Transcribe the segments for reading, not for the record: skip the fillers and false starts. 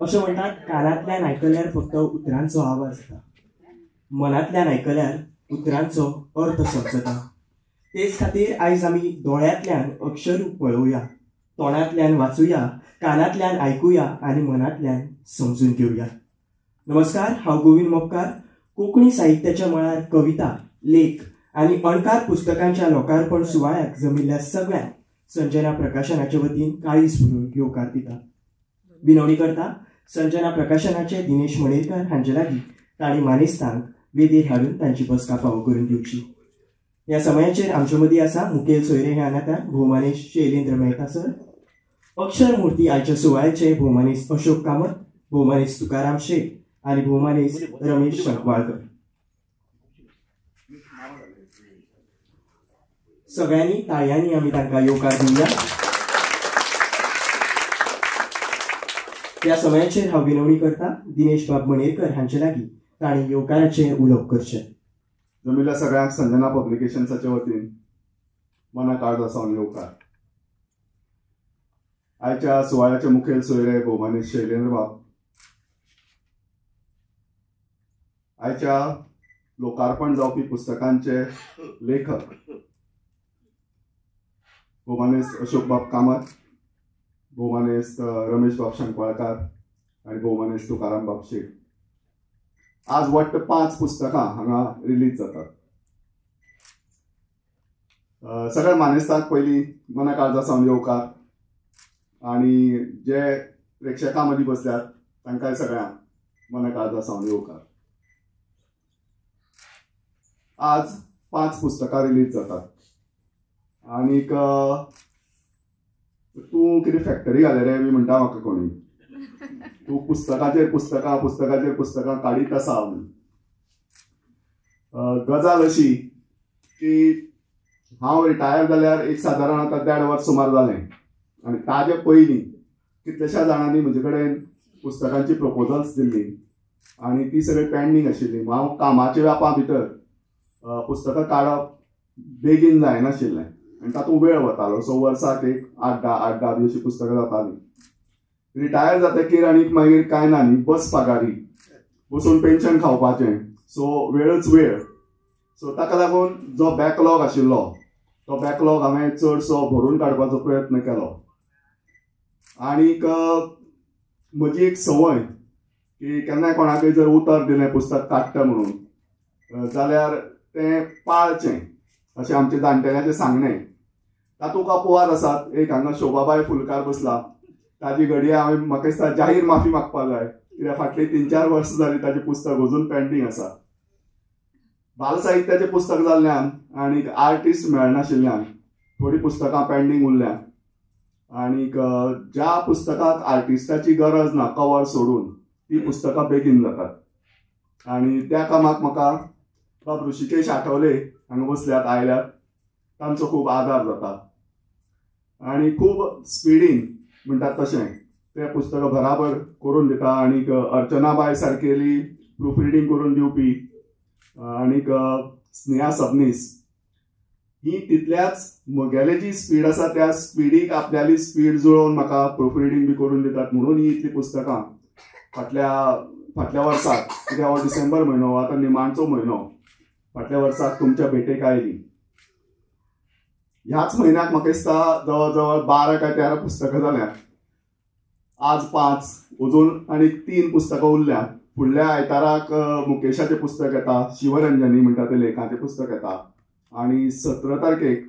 अशें म्हणटात कानांतल्यान आयकल्यार फक्त उतरांचो आवाज येता, मनांतल्यान आयकल्यार उतरांचो अर्थ समजता. तेच खातीर आयज आमी दोळ्यांतल्यान अक्षर पळोवया, तोंडांतल्यान वाचुया, कानांतल्यान आयकुया आनी मनांतल्यान समजून घेवया. नमस्कार, हांव गोविंद मोपकार. कोंकणी साहित्याच्या मळार कविता, लेख आनी अणकार पुस्तकांच्या लोकार्पण सुवाळ्याक जमिल्ल्या सगळ्यांक संजना प्रकाशनाचे वतीन काळीज भरून येवकार दिता. विनवणी करता संजना प्रकाशनाचे दिनेश मणेरकार हांचे लागीं तांणी मानेस्तांक वेदीर हाडून तांची बसका फावो करून दिवची. ह्या समयाचेर आमचे मदीं आसा मुखेल सोयरे हे हांगातान भोवमानेश शैलेंद्र मेहता सर, अक्षर मुर्ती आयच्या सुवाळ्याचे भोवमानेश अशोक कामत, भोवमानेश तुकाराम शेट आनी भोवमानेश रमेश शंकवाळकर. सगळ्यांनी ताळयांनी आमी तांकां येवकार दिवया. त्या समयाचेर हांव विनवणी करता दिनेश बाब मणेरकर हांचे लागीं तांणी येवकाराचेर उलोवप करचें. जमिल्ल्या सगळ्यांक संजना पब्लिकेशन्साच्या वतीन मनाकाळज सावन येवकार. आयच्या सुवाळ्याचे मुखेल सोयरे भोवमानेश शैलेंद्र बाब, आयच्या लोकार्पण जावपी पुस्तकांचे लेखक भोवमानेश अशोक बाब कामत, भोवमानेश रमेश बाब शंकवाळकार आनी भोवमानेश तुकाराम बाब शेट. आज वट्ट 5 पुस्तकां हांगा रिलीज जातात. सगळ्या मानेस्तांक पयलीं मनाकाळजा सावन येवकार आनी जे प्रेक्षकां मदीं बसल्यात तांकांय सगळ्यांक मनाकाळजा सावन येवकार. आज 5 पुस्तकां रिलीज जातात. आनीक तूं कितें फॅक्टरी घाले रे बी म्हणटा म्हाका कोणी, तूं पुस्तकाचेर पुस्तकां काडीत आसा. गजाल अशी की हांव रिटायर जाल्यार एक सादारण आतां 1.5 वर्स सुमार जालें आनी ताजे पयलीं कितल्याश्या जाणांनी म्हजे कडेन पुस्तकांची प्रपोजल्स दिल्ली आनी ती सगळी पेंडींग आशिल्ली. हांव कामाच्या व्यापा भितर पुस्तकां काडप बेगीन जायनाशिल्लें आनी तातूंत वेळ वतालो. सो वर्साक एक 8-10 बी अशीं पुस्तकां जातालीं. रिटायर जातकीर आनीक मागीर कांय ना न्ही, बस पगारी बसून पेन्शन खावपाचें, सो वेळच वेळ. सो ताका लागून जो बॅकलॉग आशिल्लो तो बॅकलॉग हांवें चडसो भरून काडपाचो प्रयत्न केलो. आनीक म्हजी एक संवय की केन्नाय कोणाकय जर उतर दिलें पुस्तक काडटा म्हणून जाल्यार तें पाळचें अशें आमच्या जाणटेल्यांचें सांगणें. तातूंत अपवाद आसात. एक हांगा शोभाबाई फुलकार बसला, ताजी घडये हांवें म्हाका दिसता जाहीर माफी मागपाक जाय, कित्याक फाटलीं 3-4 वर्सां जालीं ताजें पुस्तक अजून पेंडींग आसा. बाल साहित्याचें पुस्तक जाल्ल्यान आनीक आर्टिस्ट मेळनाशिल्ल्यान थोडीं पुस्तकां पेंडींग उरल्यां. आनीक ज्या पुस्तकाक आर्टिस्टाची गरज ना कवर सोडून ती पुस्तकां बेगीन जातात. आनी त्या कामाक म्हाका बाब ऋषिकेश आठवले हांगा बसल्यात, आयल्यात, तांचो खूब आदार जाता. आनी खूब स्पिडीन म्हणटात तशें ते पुस्तकां बराबर करून दिता. आनीक अर्चनाबाई सारकेली प्रूफ रिडींग करून दिवपी आनीक स्नेहा सबनीस ही तितल्याच म्हगेली जी स्पीड आसा त्या स्पिडीक आपल्याली स्पीड जुळोवन म्हाका प्रूफ रिडींग बी करून दितात. म्हणून ही इतली पुस्तकां फाटल्या वर्साक, कित्याक हो डिसेंबर म्हयनो आतां निमाणचो म्हयनो, फाटल्या वर्साक तुमच्या भेटेक आयली. ह्याच म्हयन्याक म्हाका दिसता जवळ जवळ 12 काय 13 पुस्तकां जाल्यात. आज 5, अजून आनीक 3 पुस्तकां उरल्यात. फुडल्या आयताराक मुकेशाचें पुस्तक येता, शिवरंजनी म्हणटा तें लेखाचें पुस्तक येता. आनी 17 तारखेक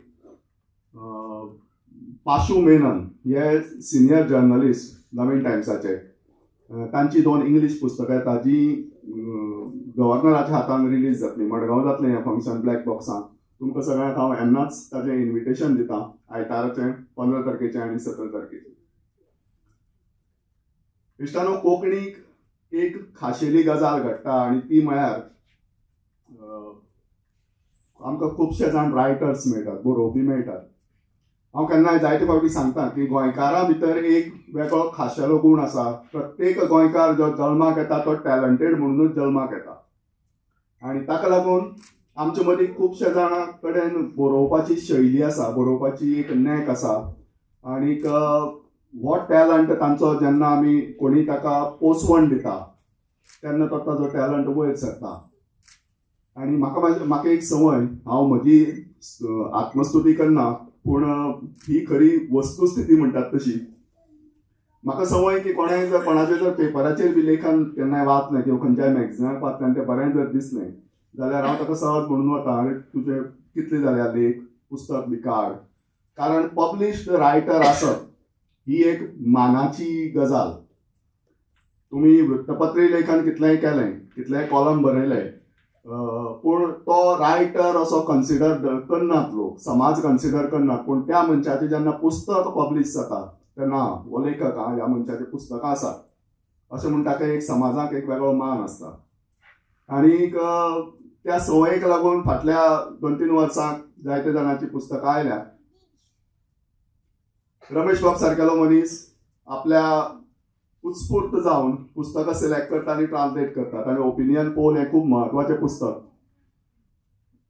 पाशू मेनन हे सिनियर जर्नलिस्ट नवीन टायम्साचे, तांची 2 इंग्लीश पुस्तकां येता जी गव्हर्नराच्या हातान रिलीज जातली. मडगांव जातलें हें फंक्शन ब्लॅक बॉक्सांत. तुमकां सगळ्यांक हांव येन्नाच ताचें इन्विटेशन दिता, आयताराचें 15 तारखेचें आनी 17 तारखेचें. इश्टानो, कोंकणीक एक खाशेली गजाल घडटा आनी ती म्हळ्यार आमकां खुबशे जाण रायटर्स मेळटात, बरोवपी मेळटात. हांव केन्नाय जायते फावटी सांगता की गोंयकारां भितर एक वेगळो खाशेलो गूण आसा. प्रत्येक गोंयकार जो जल्माक येता तो टॅलंटेड म्हणूनच जल्माक येता. आनी ताका लागून आमचे मदीं खुबशे जाणां कडेन बरोवपाची शैली आसा, बरोवपाची एक नॅक आसा. आनीक हो टॅलंट तांचो जेन्ना आमी कोणी ताका पोसवण दिता तेन्ना तो ताजो टॅलंट वयर सरता. आनी म्हाका एक संवय, हांव म्हजी आत्मस्तुती करना पूण ही खरी वस्तुस्थिती म्हणटात तशी. म्हाका संवय की कोणाचे जर पेपराचेर बी लेखन केन्नाय वाचलें किंवा खंयच्याय मॅगझिनाक वाचलें तें बरें जर दिसलें जाल्यार हांव ताका सहज म्हणून वता, अरे तुजे कितले जाल्या लेख, पुस्तक बी काड. कारण पब्लिश्ड रायटर आसप ही एक मानाची गजाल. तुमी वृत्तपत्री लेखन कितलेंय केलें, कितलेय कॉलम बरयले, पूण तो रायटर असो कन्सिडर करनात लोक, समाज कन्सिडर करनात. पूण त्या मनशाचें जेन्ना पुस्तक पब्लीश जाता तेन्ना हो लेखक ह्या मनशाचें पुस्तकां आसात अशें म्हूण ताका एक समाजाक एक वेगळो मान आसता. आनीक त्या संवयेक लागून फाटल्या 2-3 वर्सांक जायते जाणांची पुस्तकां आयल्यात. रमेश बाब सारकेलो मनीस आपल्या उत्स्फूर्त जावन पुस्तकां सिलेक्ट करता आनी ट्रान्सलेट करतात. आनी ओपिनियन पोल हें खूब म्हत्वाचें पुस्तक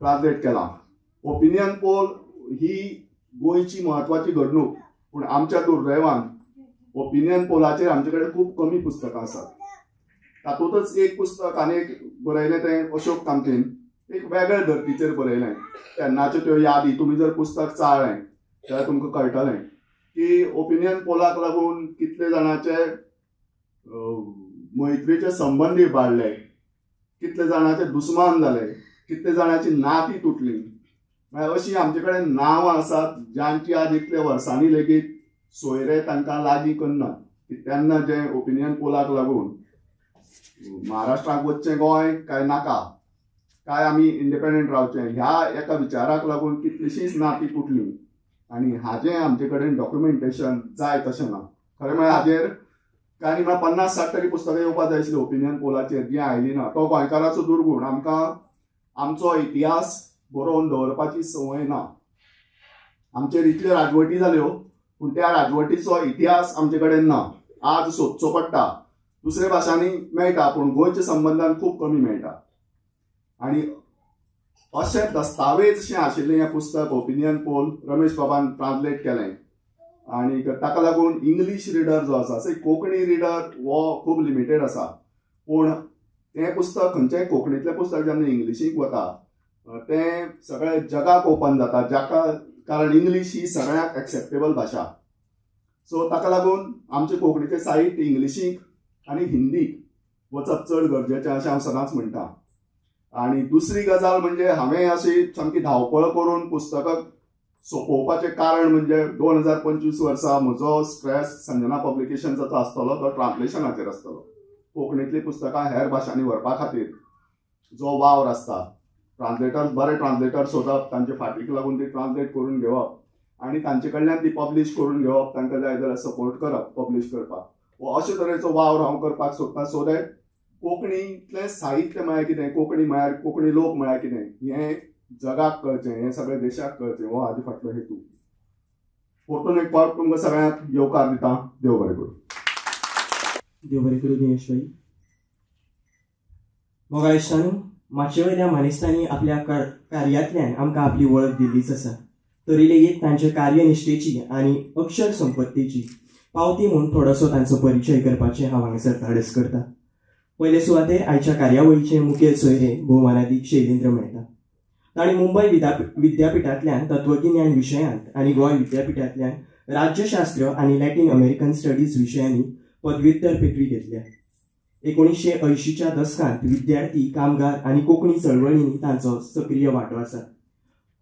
ट्रान्सलेट केलां. ओपिनियन पोल ही गोंयची म्हत्वाची घडणूक, पूण आमच्या दुर्दैवान ओपिनियन पोलाचेर आमचे कडेन खूब कमी पुस्तकां आसात. तातूंतच एक पुस्तक आनीक बरयलें तें अशोक कामतीन एक वेगळ्या धर्तीचेर बरयलें. तेन्नाच्यो त्यो यादी तुमी जर पुस्तक चाळ्ळें जाल्यार तुमकां कळटलें की ओपिनियन पोलाक लागून कितले जाणांचे मैत्रीचे संबंद इबाडले, कितले जाणांचे दुस्मान जाले, कितले जाणांची नातीं तुटलीं. अशीं आमचे कडेन नांवां आसात ज्यांची आज इतल्या वर्सांनी लेगीत सोयरे तांकां लागीं करनात. तेन्ना जे ओपिनियन पोलाक लागून महाराष्ट्राक वचचें गोंय काय नाका, काय आमी इंडिपेंडंट रावचें, ह्या एका विचाराक लागून कितलींशींच नातीं तुटलीं. आनी हाजें आमचे कडेन डॉक्युमेंटेशन जाय तशें ना. खरें म्हळ्यार हाजेर कांय न्ही म्हळ्यार 50-60 पुस्तकां येवपाक जाय आशिल्लीं ओपिनियन पोलाचेर, जी आयली ना. तो गोंयकाराचो दुर्गूण. आमकां आमचो इतिहास बरोवन दवरपाची संवय ना. आमचेर इतल्यो राजवटी जाल्यो पूण त्या राजवटीचो इतिहास आमचे कडेन ना. आज सोदचो पडटा. दुसऱ्या भाशांनी मेळटा पूण गोंयच्या संबंदान खूब कमी मेळटा. आनी अशें दस्तावेजशें आशिल्लें हें पुस्तक ओपिनियन पोल रमेश बाबान ट्रान्सलेट केलें. आनी ताका लागून इंग्लीश रिडर जो आसा, कोंकणी रिडर हो खूब लिमिटेड आसा. पूण तें पुस्तक खंयचेंय कोंकणीतलें पुस्तक जेन्ना इंग्लिशीक वता तें सगळें जगाक ओपन जाता. जाका कारण इंग्लीश ही सगळ्यांक एक्सेप्टेबल भाशा. सो ताका लागून आमचें कोंकणीचें साहित्य इंग्लिशीक आनी हिंदीक वचप चड गरजेचें अशें हांव सदांच म्हणटा. आनी दुसरी गजाल म्हणजे हांवें अशी सामकी धांवपळ करून पुस्तकां सोंपोवपाचें कारण म्हणजे 2025 वर्सा म्हजो स्ट्रेस संजना पब्लिकेशन्साचो आसतलो, तो ट्रान्सलेशनाचेर आसतलो. कोंकणीतलीं पुस्तकां हेर भाशांनी व्हरपा खातीर जो वावर आसता, ट्रान्सलेटर्स बरे ट्रान्सलेटर सोदप, तांचे फाटीक लागून ती ट्रान्सलेट करून घेवप आनी तांचे कडल्यान ती पब्लीश करून घेवप, तांकां जाय जाल्यार सपोर्ट करप पब्लीश करपाक. हो अशे तरेचो वावर हांव करपाक सोदतां. सो दॅट कोंकणीतलें साहित्य म्हळ्यार कितें, कोंकणी म्हळ्यार कोंकणी लोक म्हळ्यार कितें हें जगाक कळचें, हें सगळें देशाक कळचें, हो हाजे फाटलो हेतू. परतून एक फावट तुमकां सगळ्यांक येवकार दिता. देव बरें करूं. देव बरें करूं दिनेश भाई. मोगाळ इश्टांनो, माचये वयल्या मानेस्तांनी आपल्या कार्यांतल्यान आमकां आपली वळख दिल्लीच आसा. तरी लेगीत तांचे कार्यनिश्ठेची आनी अक्षर संपत्तीची पावती म्हणून थोडोसो तांचो परिचय करपाचें हांव हांगासर धाडस करतां. पयले सुवातेर आयच्या कार्यावळीचे मुखेल सोयरे भोवमानादीक शैलेंद्र मेहता. तांणी मुंबय विद्यापिठांतल्यान तत्वगिन्यान विशयांत आनी गोंय विद्यापिठांतल्यान राज्यशास्त्र आनी लॅटीन अमेरिकन स्टडीज विशयांनी पदव्युत्तर पदवी घेतल्या. 1980च्या दशकांत विद्यार्थी, कामगार आनी कोंकणी चळवळींनी तांचो सक्रीय वांटो आसा.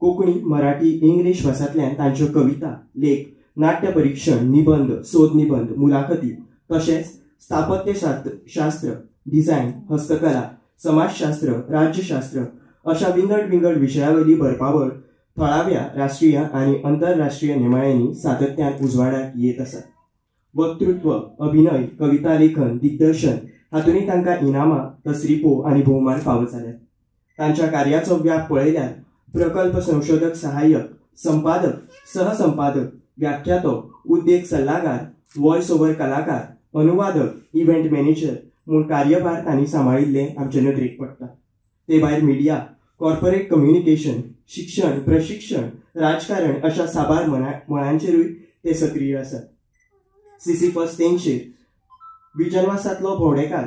कोंकणी, मराठी, इंग्लीश भासांतल्यान तांच्यो कविता, लेख, नाट्य परीक्षण, निबंध, सोद निबंध, मुलाखती तशेंच स्थापत्यशास्त्र, डिझायन, हस्तकला, समाजशास्त्र, राज्यशास्त्र अशा विंगड विशयावयली भरपावळ थळाव्या राष्ट्रीय आनी आंतरराष्ट्रीय नेमाळ्यांनी सातत्यान उजवाडाक येत आसा. वक्तृत्व, अभिनय, कविता लेखन, दिग्दर्शन हातूंनी तांकां इनामां, तसरिपो आनी भोवमान फावो जाल्यात. तांच्या कार्याचो व्याप पळयल्यार प्रकल्प संशोधक सहाय्यक, संपादक, सहसंपादक, व्याख्यातो, उद्देग सल्लागार, व्हॉयस ओव्हर कलाकार, अनुवादक, इव्हेंट मॅनेजर म्हूण कार्यभार तांणी सांबाळिल्ले आमचे नदरेक पडटा. ते भायर मिडिया, कॉर्पोरेट कम्युनिकेशन, शिक्षण, प्रशिक्षण, राजकारण अशा साबार मळांचेरूय ते सक्रीय आसात. सिसिफस तेंगशेर, विजनवासांतलो भोंवडेकार,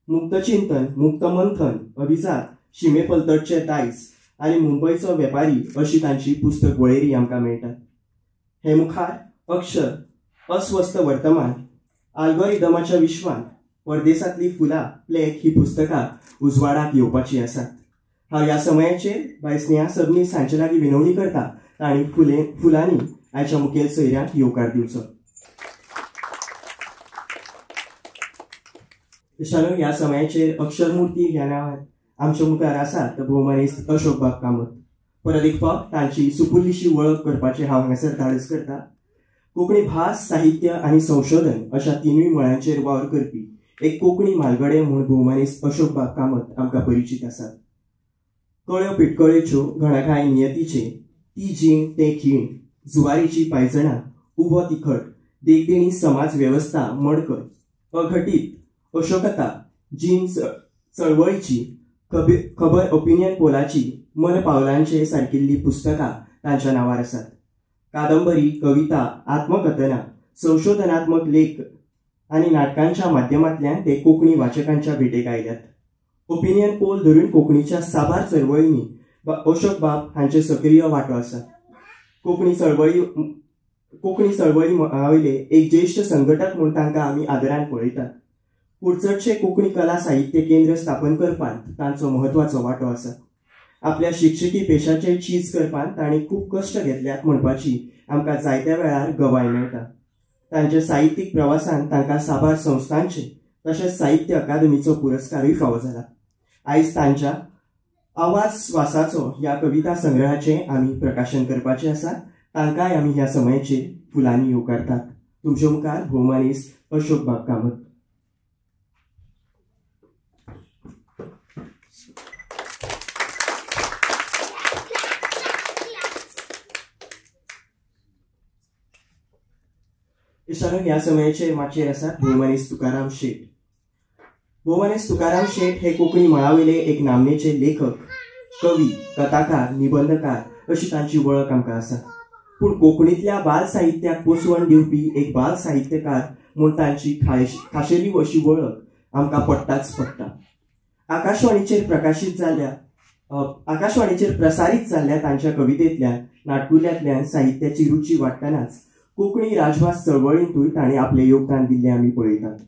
मुक्तचिंतन, मुक्तमंथन, अभिजात, शिमेपलतडचे दायज आनी मुंबयचो वेपारी अशी तांची पुस्तक वळेरी आमकां मेळटात. हे मुखार अक्षर, अस्वस्थ वर्तमान, आल्गोरिदमाच्या विश्वांत, परदेसांतली फुलां, प्लेग ही पुस्तकां उजवाडाक येवपाची आसात. हांव ह्या समयाचेर बाय स्नेहा सबनीस हांचे लागीं विनवणी करता तांणी फुलांनी आयच्या मुखेल सोयऱ्यांक येवकार दिवचो. तशानूय ह्या समयाचेर अक्षरमुर्ती ह्या नांवान आमच्या मुखार आसात भोवमानेस्त अशोक बाब कामत. परत एक फावट तांची सुपुर्लीशी वळख करपाचें हांव हांगासर धाडस करता. कोंकणी भास, साहित्य आनी संशोधन अशा तिनूय मळांचेर वावर करपी एक कोंकणी म्हालगडे म्हूण भोवमानेस्त अशोक बाब कामत आमकां परिचीत आसात. कळ्यो पिटकळ्योच्यो घणाघाय नियतीचे, ती जीण ते खीण, जुवारीची पायजणां, उबो तिखट, देखदिणी समाज वेवस्था मडकय, अघटीत, अशोकता, जीण चळवळीची, खबर ओपिनियन पोलाची, मन पावलांचे सारकिल्ली पुस्तकां तांच्या नांवार आसात. कादंबरी, कविता, आत्मकथनां, संशोधनात्मक लेख आनी नाटकांच्या माध्यमांतल्यान ते कोंकणी वाचकांच्या भेटेक आयल्यात. ओपिनियन पोल धरून कोंकणीच्या साबार चळवळींनी अशोक बाब हांचे सक्रिय वांटो आसा. कोंकणी चळवळी वयले एक ज्येश्ठ संघटक म्हूण तांकां आमी आदरान पळयतात. कुडचडशें कोंकणी कला साहित्य केंद्र स्थापन करपांत तांचो म्हत्वाचो वांटो आसा. आपल्या शिक्षकी पेशाचेर चीज करपांत तांणी खूब कश्ट घेतल्यात म्हणपाची आमकां जायत्या वेळार गवाय मेळटा. तांच्या साहित्यीक प्रवासान तांकां साबार संस्थांचे तशेंच साहित्य अकादमीचो पुरस्कारूय फावो जाला. आयज तांच्या आवाज स्वासाचो ह्या कविता संग्रहाचें आमी प्रकाशन करपाचें आसा. तांकांय आमी ह्या समयाचेर फुलांनी येवकारतात. तुमचे मुखार भोवमानेस्त अशोक बाब कामत. इशारो ह्या समयाचेर माचयेर आसात भोवमानेस्त तुकाराम शेट. भोवमानेस्त तुकाराम शेट हे कोंकणी मळावयले एक नामनेचे लेखक, कवी, कथाकार, निबंधकार अशी तांची वळख आमकां आसा. पूण कोंकणींतल्या बाल साहित्याक पोसवण दिवपी एक बाल साहित्यकार म्हूण तांची खाशेली अशी वळख आमकां पडटाच पडटा. आकाशवाणीचेर प्रसारीत जाल्ल्या तांच्या कवितेंतल्यान, नाटकुल्यांतल्यान साहित्याची रुची वाडटनाच कोंकणी राजभास चळवळींतूय तांणी आपलें योगदान दिल्लें आमी पळयतात.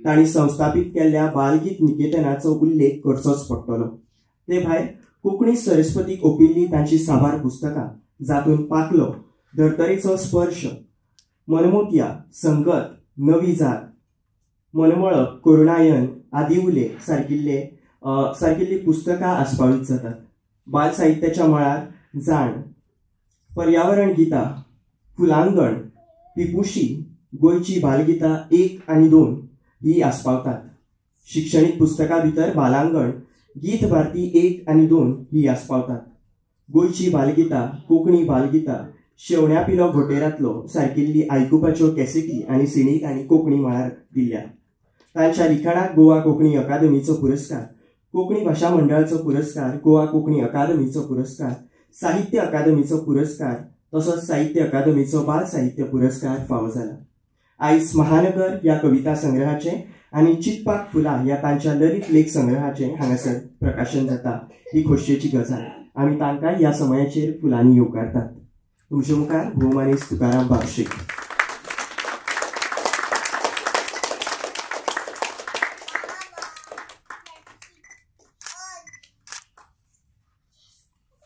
तांणी संस्थापीत केल्ल्या बालगीत निकेतनाचो उल्लेख करचोच पडटलो. ते भायर कोंकणी सरस्वतीक ओंपिल्लीं तांची साबार पुस्तकां, जातूंत पाखलो, धर्तरेचो स्पर्श, मनमोतिया, संगत, नवी जात, मनमळप, करुणायन, आदिउले सारकिल्ली पुस्तकां आस्पावीत जातात. बाल साहित्याच्या मळार जाण, पर्यावरण गितां, फुलांगण, पिपुशी, गोंयची बालगितां 1 आनी 2 ही आस्पावतात. शिक्षणीक पुस्तकां भितर बालांगण, गीत भारती 1 आनी 2 ही आस्पावतात. गोंयची बालगितां, कोंकणी बालगितां, शेवण्या पिलो घोटेरांतलो सारकिल्ली आयकुपाच्यो कॅसेटी आनी सिडी तांणी कोंकणी मळार दिल्या. तांच्या लिखाणाक गोवा कोंकणी अकादमीचो पुरस्कार, कोंकणी भाशा मंडळाचो पुरस्कार, गोवा कोंकणी अकादमीचो पुरस्कार, साहित्य अकादमीचो पुरस्कार तसोच साहित्य अकादमीचो बाल साहित्य पुरस्कार फावो जाला. आयज महानगर ह्या कविता संग्रहाचे आनी चिंतपाक फुलां ह्या तांच्या ललित लेख संग्रहाचे हांगासर प्रकाशन जाता ही खोशयेची गजाल. आमी तांकां ह्या समयाचेर फुलांनी येवकारतात. तुमचे मुखार भोवमानेस्त तुकाराम बाब शेट.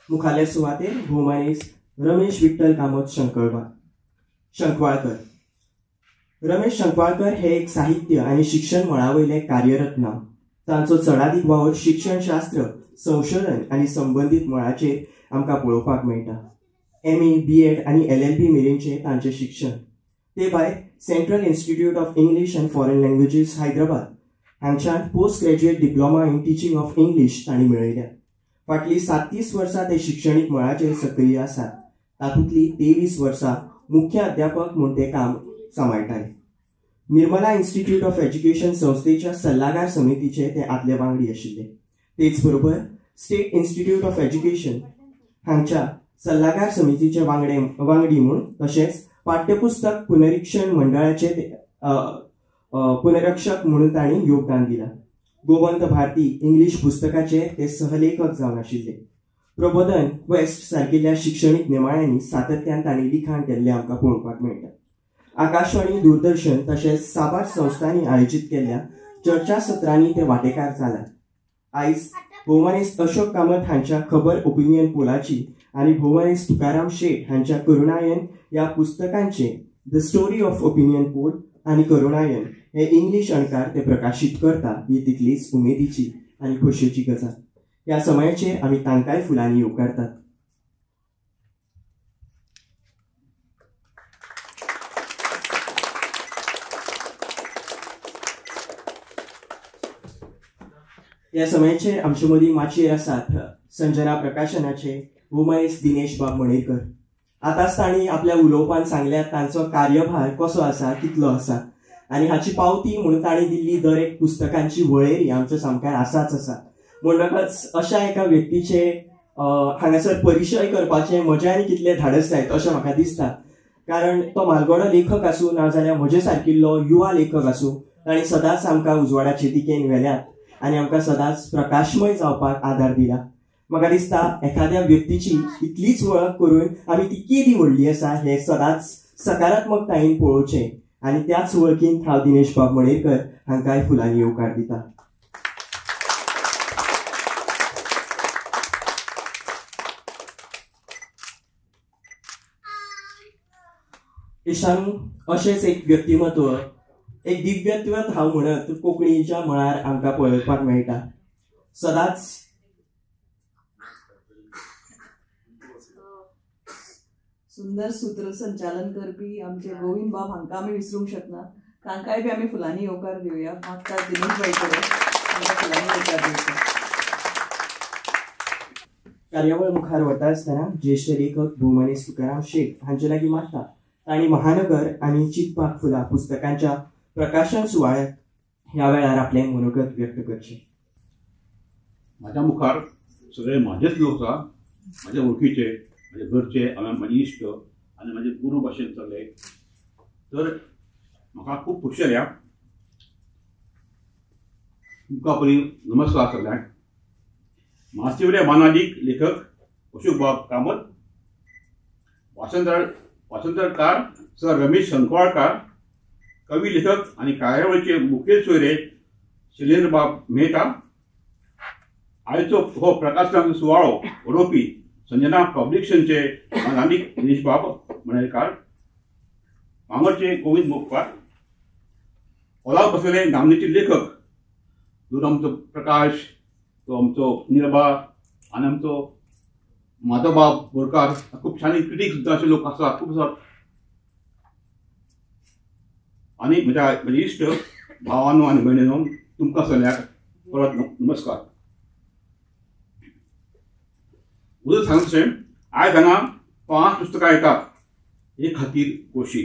मुखाल्या सुवातेर भोवमानेस्त रमेश विठ्ठल कामत शंकवाळकर. रमेश शंकवाळकर हे एक साहित्य आनी शिक्षण मळावयले कार्यरत नांव. तांचो चडादीक वावर शिक्षणशास्त्र, संशोधन आनी संबंदीत मळाचेर आमकां पळोवपाक मेळटा. MA, B.Ed आनी LLB मेरेनचें तांचें शिक्षण. ते भायर central institute of English and foreign languages Hyderabad हांगच्यान post graduate diploma in teaching of English तांणी मेळयल्या. फाटलीं 37 वर्सां ते शिक्षणीक मळाचेर सक्रीय आसात. तातूंतली 23 वर्सां मुख्य अध्यापक म्हूण ते काम सांबाळटाले. निर्मला इन्स्टिट्यूट ऑफ एज्युकेशन संस्थेच्या सल्लागार समितीचे ते आदले वांगडी आशिल्ले. तेच बरोबर स्टेट इन्स्टिट्यूट ऑफ एज्युकेशन हांच्या सल्लागार समितीचे वांगडी म्हूण तशेंच पाठ्यपुस्तक पुनरीक्षण मंडळाचे पुनरक्षक म्हणून तांणी योगदान दिलां. गोवंत भारती इंग्लीश पुस्तकाचे ते सहलेखक जावन आशिल्ले. प्रबोधन वेस्ट सारकिल्ल्या शिक्षणीक नेमाळ्यांनी सातत्यान तांणी लिखाण केल्लें आमकां पळोवपाक मेळटा. आकाशवाणी, दूरदर्शन तशेंच साबार संस्थांनी आयोजीत केल्ल्या चर्चा सत्रांनी ते वांटेकार जाल्यात. आयज भोवमानेस्त अशोक कामत हांच्या खबर ओपिनियन पोलाची आनी भोवमानेस्त तुकाराम शेट हांच्या करुणायन ह्या पुस्तकांचे the story of opinion pole आनी करुणायन हे इंग्लीश अणकार ते प्रकाशीत करता ही तितलीच उमेदीची आनी खोशयेची गजाल. ह्या समयाचेर आमी तांकांय फुलांनी येवकारतात. ह्या समयाचेर आमचे मदीं माचयेर आसात संजना प्रकाशनाचे भोवमानेस्त दिनेश बाब मणेरकर. आतांच तांणी आपल्या उलोवपान सांगल्यात तांचो कार्यभार कसो आसा, कितलो आसा आनी हाची पावती म्हणून तांणी दिल्ली दर एक पुस्तकांची वळेरी आमच्या सामक्यार आसाच आसा. म्हणटकच अशा एका व्यक्तीचे हांगासर परिचय करपाचें म्हजें आनी कितलें धाडस जायत अशें म्हाका दिसता. कारण तो म्हालगडो लेखक आसूं नाजाल्यार म्हजे सारकिल्लो युवा लेखक आसूं, तांणी सदांच आमकां उजवाडाचे दिकेन व्हेल्यात आनी आमकां सदांच प्रकाशमय जावपाक आदार दिला. म्हाका दिसता एखाद्या व्यक्तीची इतलीच वळख करून आमी ती केदी व्हडली आसा हें सदांच सकारात्मकतायेन पळोवचें आनी त्याच वळखीन हांव दिनेश बाब मणेरकर हांकांय फुलांनी येवकार दिता. इशानू अशेंच एक व्यक्तिमत्व, एक दिव्यत्व हांव म्हणत कोंकणीच्या मळार आमकां पळोवपाक मेळटा. सदांच सुंदर सूत्रसंचालन करपी आमचे गोविंद बाब हांकां आमी विसरूंक शकना. तांकांय बी आमी फुलांनी येवकार दिवया. मागता दिनेश बाई कडेन फुलांनी येवकार दिवया. कार्यावळ मुखार वता आसतना ज्येश्ठ लेखक भोवमानेस्त तुकाराम शेट हांचे लागीं मागता तांणी महानगर आनी चिंतपाक फुलां पुस्तकांच्या प्रकाशन सुवाळ्यात ह्या वेळार आपलें मनोगत व्यक्त करचें. म्हाज्या मुखार सगळे म्हाजेच लोक आसा, म्हाजे वळखीचे, म्हाजे घरचे, म्हाजे इश्ट आनी म्हाजे गुरू भाशेन चल्ले. तर म्हाका खूब खोशी जाल्या. तुमकां पयलीं नमस्कार सगळ्यांक. म्हापशेवले मानादीक लेखक अशोक बाब कामत, वाचनकार सर रमेश संकवाळकार, कवी लेखक आनी कार्यावळीचे मुखेल सोयरे शैलेंद्र बाब मेहता, आयचो हो प्रकाशनाचो सुवाळो ओडोवपी संजना पब्लिकेशनचे मानादीक दिनेश बाब मणेरकार, भांगरचे गोविंद मोगपार, ओलाव बसलेले नामनेचे लेखक जो आमचो प्रकाश, तो आमचो निर्भा आनी आमचो माधवबाब बोरकार, खूब छान क्रिटीक सुद्दां अशे लोक आसात, खूब आसात. आनी म्हजे इश्ट भावांनो आनी भयणीनो, तुमकां सगळ्यांक परत नमस्कार. उदक सांगचें, आयज हांगा 5 पुस्तकां येतात हे खातीर खोशी.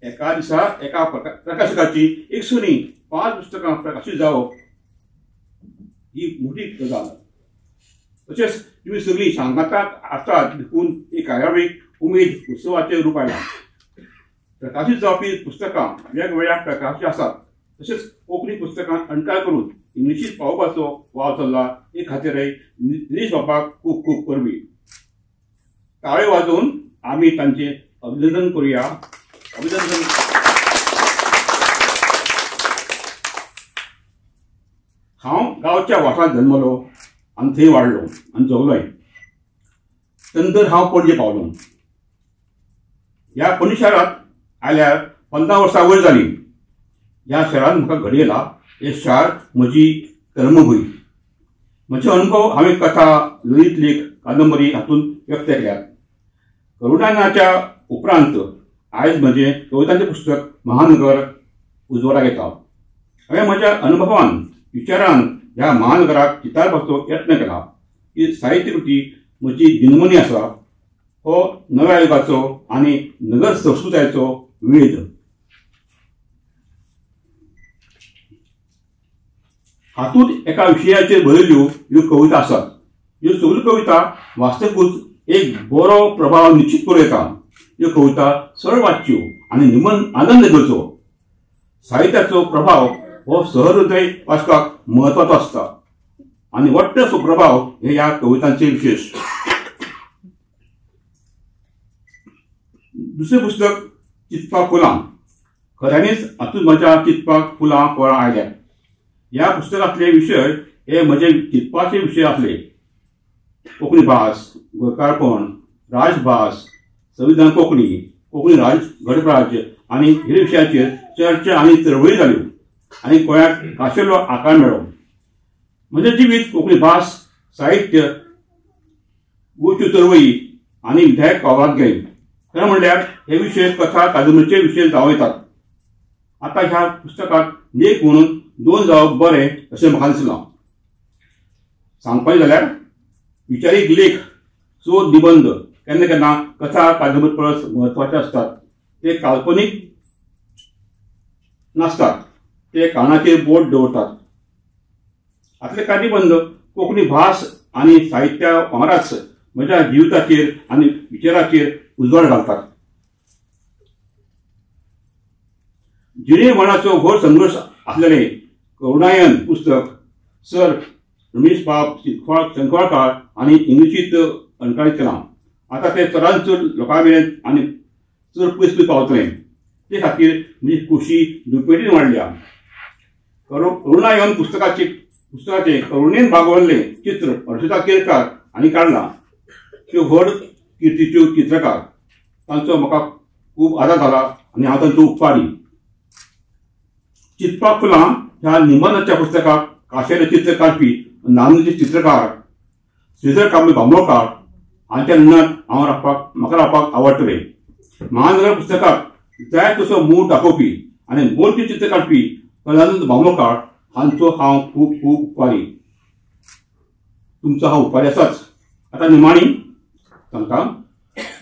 एका दिसा एका प्रकाशकाची एक सुनी 5 पुस्तकां प्रकाशीत जावप ही मोठी गजाल. तशेंच तुमी सगळीं सांगाताक आसात देखून ही कार्यावळीक उमेद उत्सवाचें रूप आयलां. प्रकाशीत जावपी पुस्तकां वेगवेगळ्या प्रकारची आसात. तशेंच कोंकणी पुस्तकां अणकार करून इंग्लिशींत पावोवपाचो वाव चल्ला. हे खातीरय दिनेश बाबाक खूब खूब परबी. ताळे वाजोवन आमी तांचे अभिनंदन करुया. अभिनंदन. हांव गांवच्या वाठारांत जल्मलो आनी थंय वाडलो आनी जगलोय. नंतर हांव पणजे पावलो. ह्या पणजे शारांत आयल्यार 15 वर्सां वयर जाली. ह्या शहरांत म्हाका घडी येला. हे शार म्हजी कर्मभूंय. म्हजे अनुभव हांवें कथा, ललित लेख, कादंबरी हातूंत व्यक्त केल्यात. करुणायनाच्या उपरांत आयज म्हजें कवितांचें पुस्तक महानगर उजवाडाक येता. हांवें म्हज्या अनुभवान, विचारान ह्या महानगराक चितारपाचो यत्न केला. ही साहित्य कृती म्हजी दिनमनी आसा. हो नव्या युगाचो आनी नगर संस्कृतायेचो वेध. हातूंत एका विशयाचेर बरयल्ल्यो ह्यो कविता आसात. ह्यो सगल्यो कविता वास्तवूच एक बरो प्रभाव निश्चित करूं येता. ह्यो कविता सरळ वाचच्यो आनी निमन आनंद घेवचो साहित्याचो प्रभाव हो सहृदय वाचकाक महत्वाचो आसता आणि वट्ट सुप्रभाव हे ह्या कवितांचे विशेष. दुसरे पुस्तक चिंतपाक फुलां. खऱ्यांनीच हातूंत म्हज्या चिंतपाक फुलां फळां आयल्या. ह्या पुस्तकांतले विशय हे म्हजे चिंतपाचे विशय आसले. कोंकणी भास, गोंयकारपण, राजभास, संविधान कोंकणी, कोंकणी गणराज्य आनी हेर विशयाचेर चर्चा आनी चळवळी जाल्यो आनी गोंयांत खाशेलो आकार मेळ्ळो. म्हजें जिवीत कोंकणी भास, साहित्य, गोंयच्यो चळवळी आनी विधायक वावरांत गेले. खरें म्हणल्यार हे विशय कथा कादंबरीचे विशय जावं येतात. आतां ह्या पुस्तकाक लेख म्हणून 2 जावप बरें अशें म्हाका दिसलां. सांगपाचें जाल्यार विचारीक लेख, सोद निबंध केन्ना केन्ना कथा कादंबरी परस म्हत्वाचे आसतात. ते काल्पनीक नासतात, ते कानाचेर बोट दवरतात. हातले कांय निबंध कोंकणी भास आनी साहित्या वांगडाच म्हज्या जिविताचेर आनी विचाराचेर उजवाड घालतात. जिणेवणाचो घोर संघर्श असलेले करुणायन पुस्तक सर रमेश बाब शंखवाळकार आनी इंग्लिशींत अणकारीत केलां. आतां ते चडांत चड लोकां मेरेन आनी चड पयस पावतलें. ते खातीर म्हजी खोशी दुपेटीन वाडल्या. करुणायन पुस्तकाचे करुणेन बागवल्लें चित्र हर्षदा केरकार हांणी काडलां. त्यो व्हड किर्तीच्यो चित्रकार. तांचो म्हाका खूब आदार जाला आनी हांव तांचो उपकारी. चिंतपाक फुलां ह्या निबंधाच्या पुस्तकाक खाशेले चित्र काडपी नामनेचे चित्रकार श्रीधर कांबळे बांबोळकार हांच्या निमण्यान म्हाका रावपाक आवडटलें. महानगर पुस्तकाक जाय तसो मूड दाखोवपी आनी मोडकी चित्र काडपी कलानंद बांबोळकार हांचो हांव खूब खूब उपकारी. तुमचो हांव उपकारी आसाच. आतां निमाणी सांगता.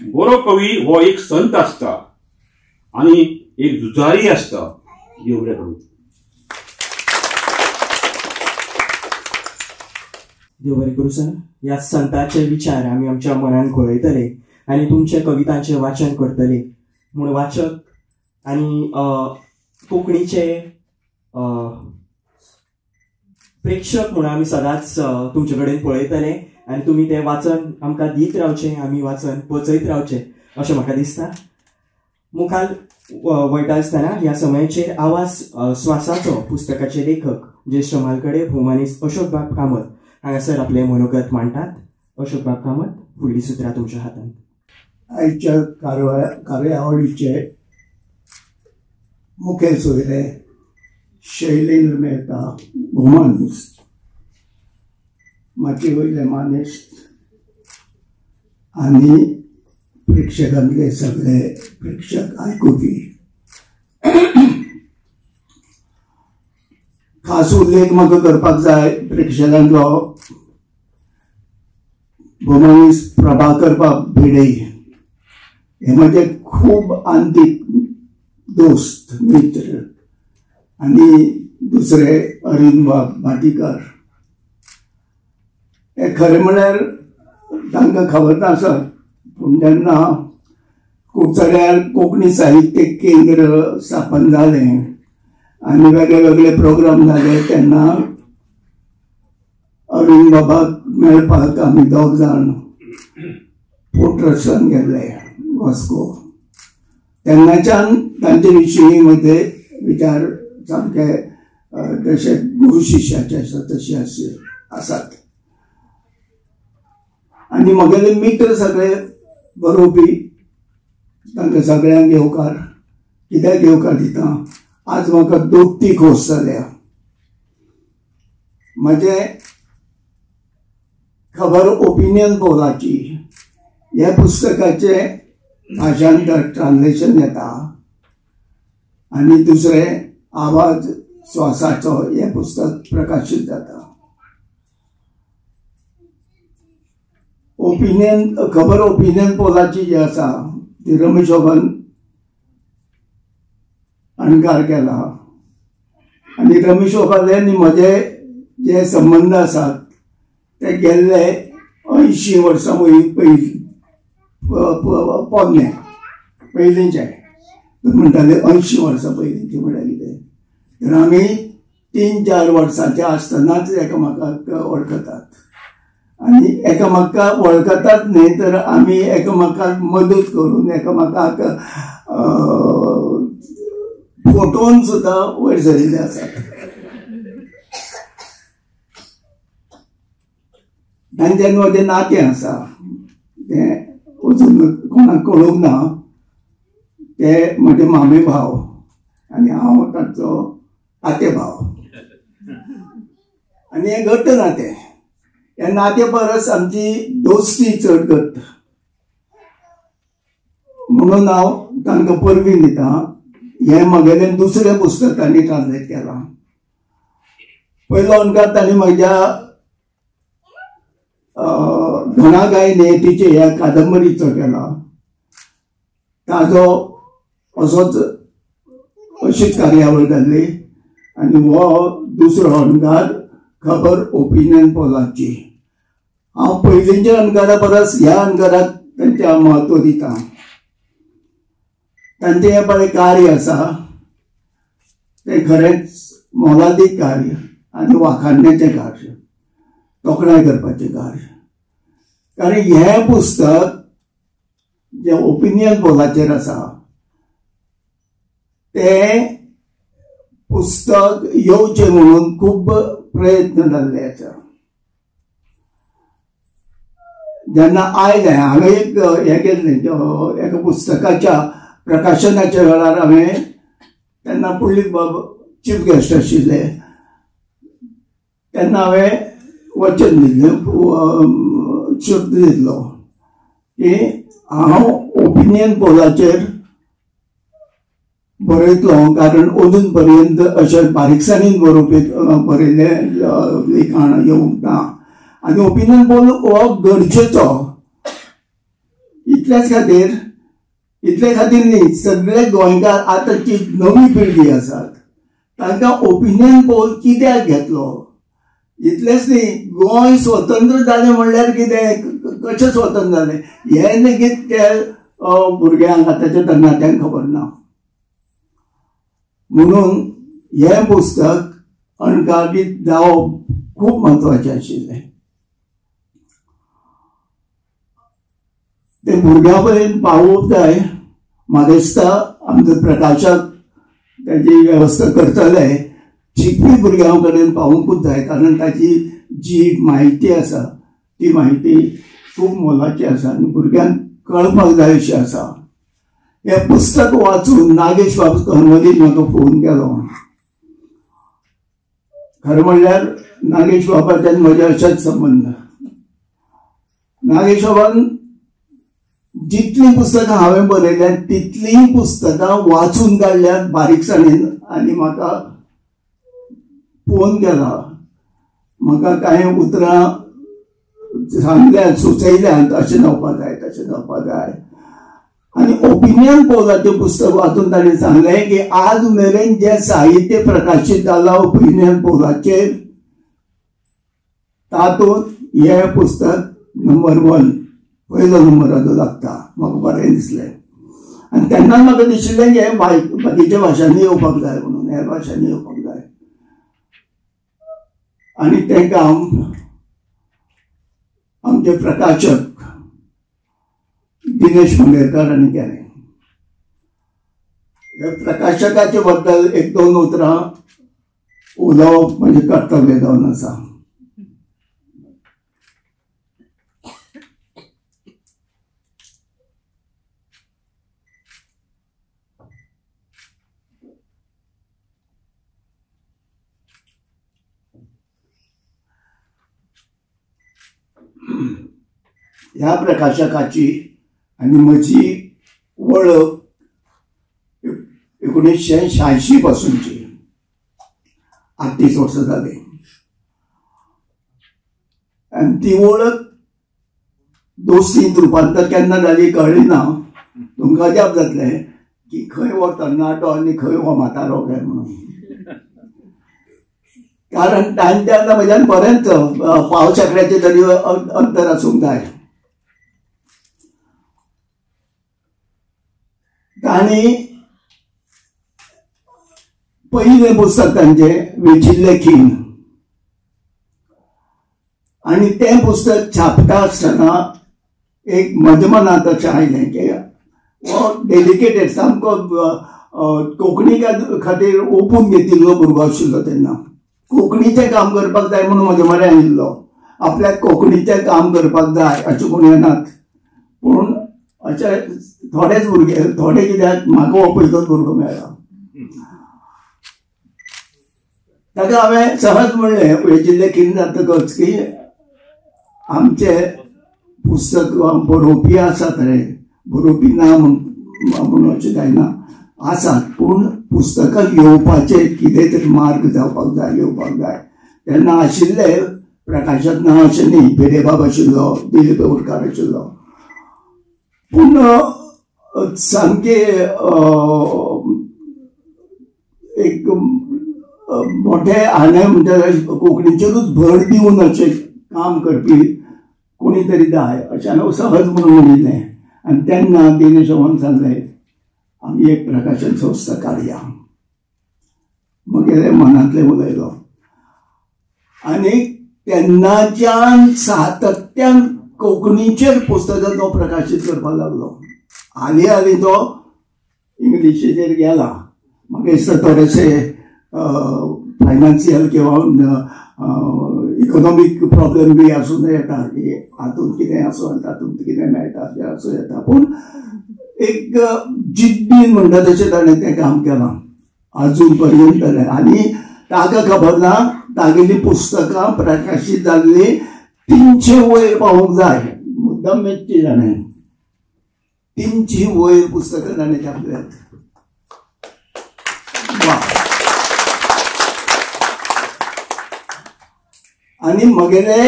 बरो कवी हो एक संत आसता आनी एक झुजारी आसता. देव बरें करूं. देव बरें करूं सर. ह्या संतांचे विचार आमी आमच्या मनान घोळयतले आनी तुमच्या कवितांचें वाचन करतले म्हूण वाचक आनी कोंकणीचे प्रेक्षक म्हणून आमी सदांच तुमचे कडेन पळयतले आनी तुमी तें वाचन आमकां दीत रावचें, आमी वाचन पचयत रावचें अशें म्हाका दिसता. मुखार वयता आसतना ह्या समयाचेर आवाज स्वासाचो पुस्तकाचे लेखक ज्येष्ठ म्हालगडे भौमानिस्ट अशोक बाब कामत हांगासर आपले मनोगत मांडटात. अशोक बाब कामत, फुडलीं सुत्रां तुमच्या हातांत. आयच्या कार्यावळीचे मुखेल सोयरे शैलेंद्र मेहता, भौमानिस्ट, माची वयले मानिस्ट आनी प्रेक्षकांतले सगळे प्रेक्षक आयकुपी. खास उल्लेख म्हाका करपाक जाय प्रेक्षकांतलो भौमानिस्ट प्रभाकर बाब भिडे. हे म्हजे खूब आंतीक दोस्त मित्र. आनी दुसरे अरिंद बाब भाटीकार. हे खरें म्हळ्यार तांकां खबर नासत पूण जेन्ना कुडचड्यार कोंकणी साहित्य केंद्र स्थापन जालें आनी वेगळे वेगळे प्रोग्राम जाले तेन्ना अरिंद बाबाक मेळपाक आमी 2 जाण पोर्ट्रसान गेल्ले वास्को. तेन्नाच्यान तांचे विशीं म्हजे विचार सामके तशे गुरू शिश्याचे आसा तशे आसात. आनी म्हगेले मित्र सगळे बरोवपी. तांकां सगळ्यांक येवकार. कित्याक येवकार दिता, आज म्हाका 2 खोस जाल्या. म्हजे खबर ओपिनियन पोलाची ह्या पुस्तकाचे भाशांतर ट्रान्सलेशन येता आनी दुसरे आवाज स्वासाचो हे पुस्तक प्रकाशीत जाता. खबर ओपिनियन पोलाची जी आसा ती रमेश बाबान अणकार केला आनी रमेश बाबाले आनी म्हजे जे संबंध आसात ते गेल्ले 80 वर्सां पोरणे पयलींचे म्हणटाले 80 वर्सां पयलींचे म्हळ्यार कितें तर आमी 3-4 वर्सांचे आसतनाच एकामेकाक वळखतात आनी एकामेकाक वळखतात न्ही तर आमी एकामेकाक मदत करून एकामेकाक फोटोवन सुद्धा वयर सरिल्ले आसात. तांचें मदें नातें आसा तें अजून कोणाक कळूंक ना. ते म्हजे मामे भाव आनी हांव तांचो आते भाव आनी हें घट्ट नातें. ह्या नाते परस आमची दोस्ती चड घट्ट म्हणून हांव तांकां परबीं दितां. हें म्हगेलें दुसरें पुस्तक तांणी ट्रान्सलेट केलां. पयलो अणकार तांणी म्हज्या घणागाय नेतीचे ह्या कादंबरीचो केला. ताजो असोच अशीच कार्यावळ जाल्ली आनी हो दुसरो अणकार खबर ओपिनियन पोलाची. हांव पयलींच्या अणकारा परस ह्या अणकाराक तांचें म्हत्व दितां. तांचें हें पळय कार्य आसा तें खरेंच मोलादीक कार्य आनी वाखाणण्याचें कार्य, तोखणाय करपाचें कार्य. कारण हें पुस्तक जें ओपिनियन पोलाचेर आसा तें पुस्तक येवचें म्हणून खूब प्रयत्न जाल्ले आसा. जेन्ना आयलें हांवें एक हें केल्लें एका पुस्तकाच्या प्रकाशनाच्या वेळार हांवें तेन्ना पुंडलीक बाब चीफ गेस्ट आशिल्ले तेन्ना हांवें वचन दिल्लें शब्द दिल्लो की हांव ओपिनियन पोलाचेर बरयतलो. कारण अजून पर्यंत अशें बारीकसाणेन बरयलें लिखाण येवंक ना आनी ओपिनियन पोल हो गरजेचो. इतले खातीर न्ही, सगळे गोंयकार आतांची नवी पिळगी आसात तांकां ओपिनियन पोल कित्याक घेतलो इतलेंच न्ही, गोंय स्वतंत्र जालें म्हणल्यार कितें, कशें स्वतंत्र जालें हें लेगीत त्या भुरग्यांक आतांच्या तरणाट्यांक खबर ना. म्हणून हें पुस्तक अणकारीत जावप खूब म्हत्वाचें आशिल्लें. तें भुरग्यां पर्यंत पावोवप जाय. म्हाका दिसता आमचे प्रकाशक ताची वेवस्था करतले. शिकपी भुरग्यां कडेन पावूंकूच जाय कारण ताची जी म्हायती आसा ती म्हायती खूब मोलाची आसा आनी भुरग्यांक कळपाक जाय अशी आसा. हें पुस्तक वाचून नागेश बाब करमलीन म्हाका फोन केलो. खरें म्हणल्यार नागेश बाबाच्यान म्हजे अशेच संबंद. नागेश बाबान जितलीं पुस्तकां हांवें बरयल्यात तितलीं पुस्तकां वाचून काडल्यात बारीकसाणेन आनी म्हाका फोन केला. म्हाका कांय उतरां सांगल्यात, सुचयल्यात अशें जावपाक जाय तशें जावपाक जाय. आनी ओपिनियन पोलाचें पुस्तक वाचून ताणें सांगलें की आज मेरेन जें साहित्य प्रकाशीत जालां ओपिनियन पोलाचेर तातूंत हें पुस्तक नंबर 1 पयलो नंबराचो लागता. म्हाका बरें दिसलें आनी तेन्ना म्हाका दिशिल्लें की हें बाकीच्या भाशांनी येवपाक जाय म्हणून, हेर भाशांनी येवपाक जाय. आनी तें काम आमचे प्रकाशक दिनेश मंगेरकार हांणी केलें. ह्या प्रकाशकाचे बद्दल 1-2 उतरां उलोवप म्हजें कर्तव्य जावन आसा. ह्या प्रकाशकाची आनी म्हजी वळख 1986 पासूनची 38 वर्सां जाली आनी ती वळख दोस्तींत रुपांतर केन्ना जाली कळ्ळी ना. तुमकां अजाप जातलें की खंय हो तरणाटो आनी खंय हो म्हातारो काय म्हणून. कारण तेन्ना म्हज्यान बरेंच पाव शेकड्याचें तरी अंतर आसूंक जाय. तांणी पयलें पुस्तक तांचें वेचिल्ले खीण, आनी तें पुस्तक छापता आसतना एक म्हज्या मनांत अशें आयलें की हो डेडिकेटेड सामको कोंकणी खातीर ओपून घेतिल्लो भुरगो आशिल्लो तेन्ना. कोंकणीचें काम करपाक जाय म्हणून म्हज्या म्हऱ्यान आयिल्लो. आपल्याक कोंकणीचें काम करपाक जाय अशें कोणी येनात, पूण अशे थोडेच भुरगे, थोडे कित्याक म्हाका हो पयलोच भुरगो मेळ्ळा. ताका हांवें सहज म्हणलें वेचिल्ले खीण जातकच की आमचे पुस्तक बरोवपी आसात रे, बरोवपी ना म्हणून अशें जायना, आसात, पूण पुस्तकां येवपाचे कितें तरी मार्ग जावपाक जाय, येवपाक जाय. तेन्ना आशिल्ले प्रकाशक ना अशें न्ही, पेरेबाब आशिल्लो, दिलीप बोरकार आशिल्लो, पूण सामके एक मोठे हाणें म्हणजे कोंकणीचेरूच भर दिवन अशें काम करपी कोणी तरी जाय अशें हांवें सहज म्हणून म्हणिल्लें. आनी तेन्ना दिनेश अमन सांगलें आमी एक प्रकाशन संस्था काडया. म्हगेले मनांतलें उलयलो आनी तेन्नाच्यान सातत्यान कोंकणीचेर पुस्तकां प्रकाशीत करपाक लागलो. हालीं हालीं तो इंग्लिशीचेर गेला. म्हाका दिसता थोडेशे फायनान्शियल किंवा इकॉनॉमीक प्रॉब्लेम बी आसूं येता की हातूंत कितें आसूं आनी तातूंत कितें मेळटा तें आसूं येता, पूण एक जिद्दीन म्हणटा तशें ताणें तें काम केलां अजून पर्यंत. आनी ताका खबर ना तागेलीं पुस्तकां प्रकाशीत जाल्लीं 300 वयर पावूंक जाय. मुद्दम मेच्ची ताणें 300 वयर पुस्तकां ताणें छापल्यात. आनी म्हगेले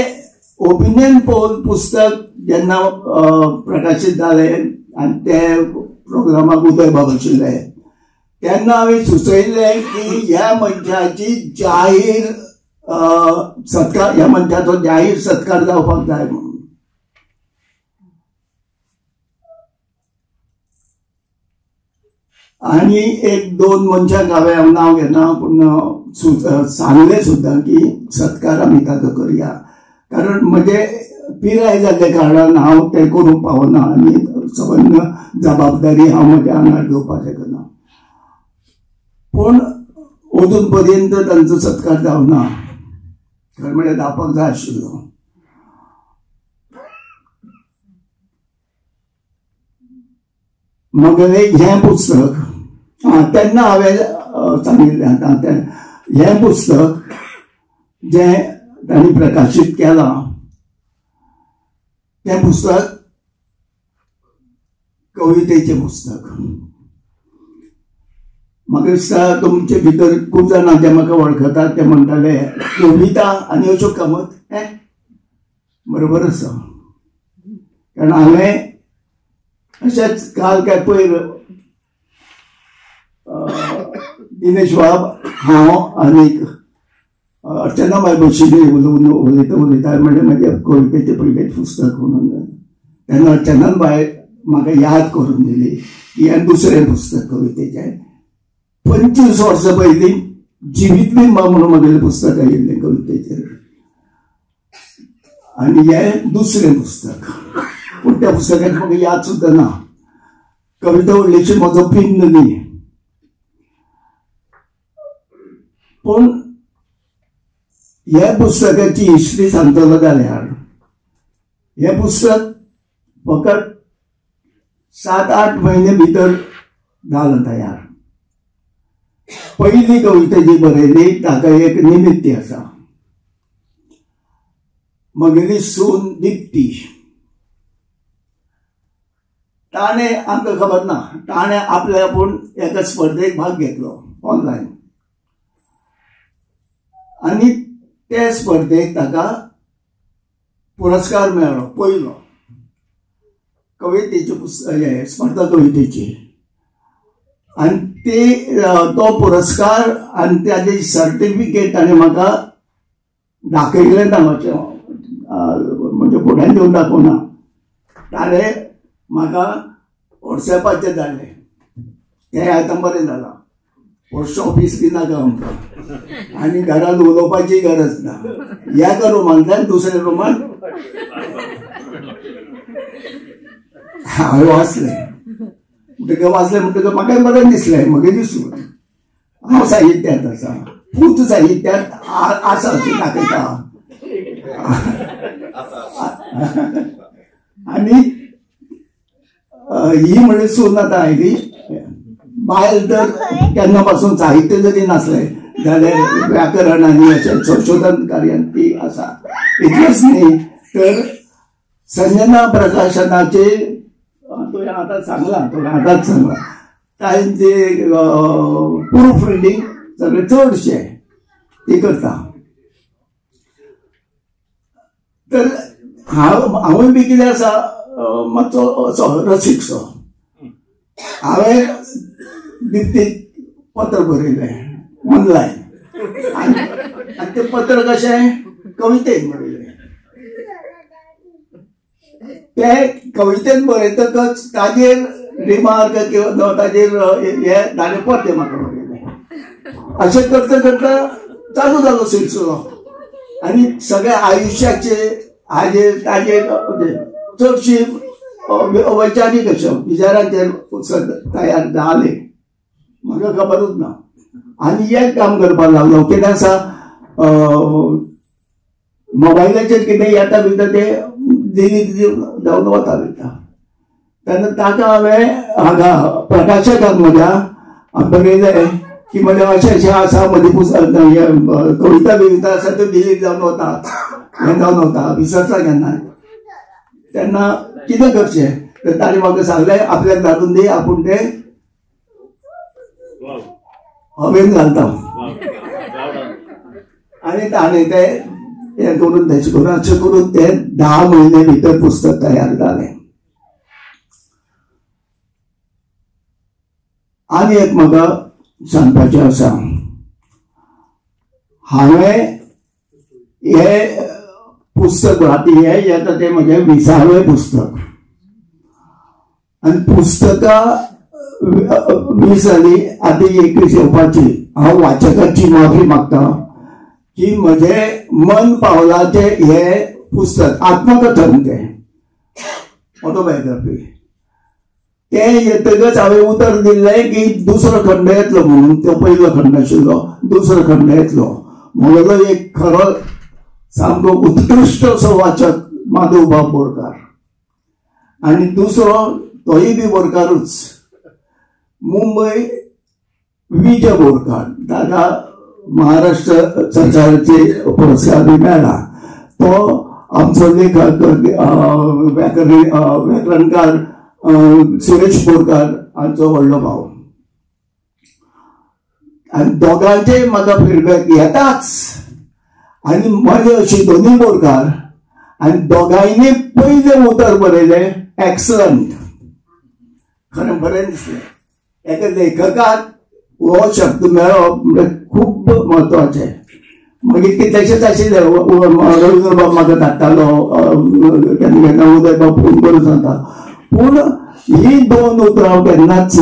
ओपिनियन पोल पुस्तक जेन्ना प्रकाशीत जालें आनी ते प्रोग्रामाक उदय बाब आशिल्ले तेन्ना हांवें सुचयिल्लें की ह्या मनशाची जाहीर सत्कार, ह्या मनशाचो जाहीर सत्कार जावपाक जाय म्हणून. आनी एक दोन मनशांक हांवें नांव घेना पूण सांगलें सुद्दां की सत्कार आमी ताचो करया, कारण म्हजे पिराय जाल्ले कारणान हांव तें करूंक पावना आनी सगळ्यांनी जबाबदारी हांव म्हज्या आंगार घेवपाक शकना. पूण अजून पर्यंत तांचो सत्कार जावना, खरें म्हळ्यार जावपाक जाय आशिल्लो. म्हगेलें हें पुस्तक तेन्ना हांवें सांगिल्लें आतां हें पुस्तक जें तांणी प्रकाशीत केलां तें पुस्तक कवितेचें पुस्तक. म्हाका दिसता तुमचे भितर खूब जाणां जे म्हाका वळखतात ते म्हणटाले कविता आनी अश्यो कामत बरोबर आसा, कारण हांवें अशेंच काल काय पयर दिनेश बाब, हांव आनीक अर्चनाबाई बशिल्ली उलयता म्हणजे म्हजे कवितेचें पयलें पुस्तक म्हणून. तेन्ना अर्चनाबाई म्हाका याद करून दिली की हें दुसरें पुस्तक कवितेचें. 25 वर्सां पयलीं जिवीत बिंबा म्हणून म्हगेलें पुस्तक आयिल्लें कवितेचेर, आनी हें दुसरें पुस्तक. पूण त्या पुस्तकाची म्हाका याद सुद्दां ना. कविता व्हडलीशी म्हजो पिन्न न्ही, पूण ह्या पुस्तकाची हिस्ट्री सांगतलो जाल्यार हें पुस्तक फकत 7-8 म्हयने भितर जालें तयार. पयली कविता जी बरयली ताका एक निमित्त आसा. म्हगेली सून दिप्ती, ताणें आमकां खबर ना, ताणें आपल्या आपूण एका स्पर्धेक भाग घेतलो ऑनलायन आनी ते स्पर्धेक ताका पुरस्कार मेळ्ळो, पयलो कवितेची पुस्तक स्पर्धा कवितेची. आनी तो पुरस्कार आनी ताजें सर्टिफिकेट ताणें म्हाका दाखयलें ना, म्हणजे फुड्यान घेवन दाखोवना. ताणें म्हाका वॉट्सॅपाचेर धाडलें. तें आतां बरें जालां. पोस्ट ऑफिस बी नाका आमकां आनी घरांत उलोवपाची गरज ना. ह्या रुमांतल्यान दुसऱ्या रुमान हांवें वाचलें म्हणटकीर म्हाका बरें दिसलें. म्हाका दिसूं हांव साहित्यांत आसा, पूत साहित्यांत आसा अशें दाखयता. आनी ही म्हणजे सून आतां आयली. बायल तर केन्ना पासून साहित्य जरी नासलें जाल्यार व्याकरण आनी अशें संशोधन कार्यांत ती आसा. इतलेंच न्ही तर संजना प्रकाशनाचे तुवें आतांच सांगलां तांचे प्रूफ रिडींग सगळे चडशे ती करता. तर हांवूय बी कितें आसा मातसो असो रसीकसो. हांवें दिप्तीक पत्र बरयलें ऑनलायन आनी तें पत्र कशें कवितेन बरयलें. ते कवितेन बरयतकच ताजेर रिमार्क किंवा ताजेर हे धाडे परते म्हाका बरयलें. अशें करता करता चालू जालो सिलसिलो आनी सगळ्या आयुश्याचे हाजेर ताजेर चडशी वैचारीक अशें विचारांचेर पुस्तक तयार जाले म्हाका खबरूच ना. आनी एक काम करपाक लागलो. कितें आसा मोबायलाचेर कितें येता भितर तें डिलीट जावन वता भितर. तेन्ना ताका हांवें हांगा प्रकाशकाक म्हज्या बरयलें की म्हणजे अशें आसा म्हजी कविता बिविता आसा त्यो डिलीट जावन वता, हें जावन वता, विसरता केन्ना. तेन्ना कितें करचें तर ताणें म्हाका सांगलें आपल्याक धाडून दी, आपूण तें हवेन घालता. आनी ताणें तें हें करून तेशें करून अशें करून तें 10 म्हयने भितर पुस्तक तयार जालें. आनी एक म्हाका सांगपाचें आसा. हांवें हें पुस्तक हें येता तें म्हजें 20वें पुस्तक आनी पुस्तकां 20 जाली, आतां 21 येवपाची. हांव वाचकाची माफी मागता की म्हजें मन पावलाचें हें पुस्तक आत्मकथन तें ऑटोबायोग्राफी तें येतकच हांवें उतर दिल्लें की दुसरो खंड येतलो म्हणून. तो पयलो खंड आशिल्लो, दुसरो खंड येतलो. म्हजो एक खरो सामको उत्कृश्ट असो वाचक माधवबाब बोरकार आनी दुसरो तोय बी बोरकारूच मुंबय विजय बोरकार. ताका महाराष्ट्र सरकाराचे पुरस्कार बी मेळ्ळा. तो आमचो लेखक व्याकरणकार सुरेश बोरकार हांचो व्हडलो भाव. आनी दोगांचे म्हाका फिडबॅक येताच. आनी म्हजे अशी दोनूय बोरकार आनी दोगांयनी पयलें उतर बरयलें एक्सलंट. खरें बरें दिसलें. एका लेखकाक हो शब्द मेळप म्हणजे खूब म्हत्वाचें. मागीर कितलेशेच आशिल्ले रवींद्र बाब म्हाका धाडटालो, केन्ना केन्ना उदय बाब फोन करून सांगता. पूण ही 2 उतरां हांव केन्नाच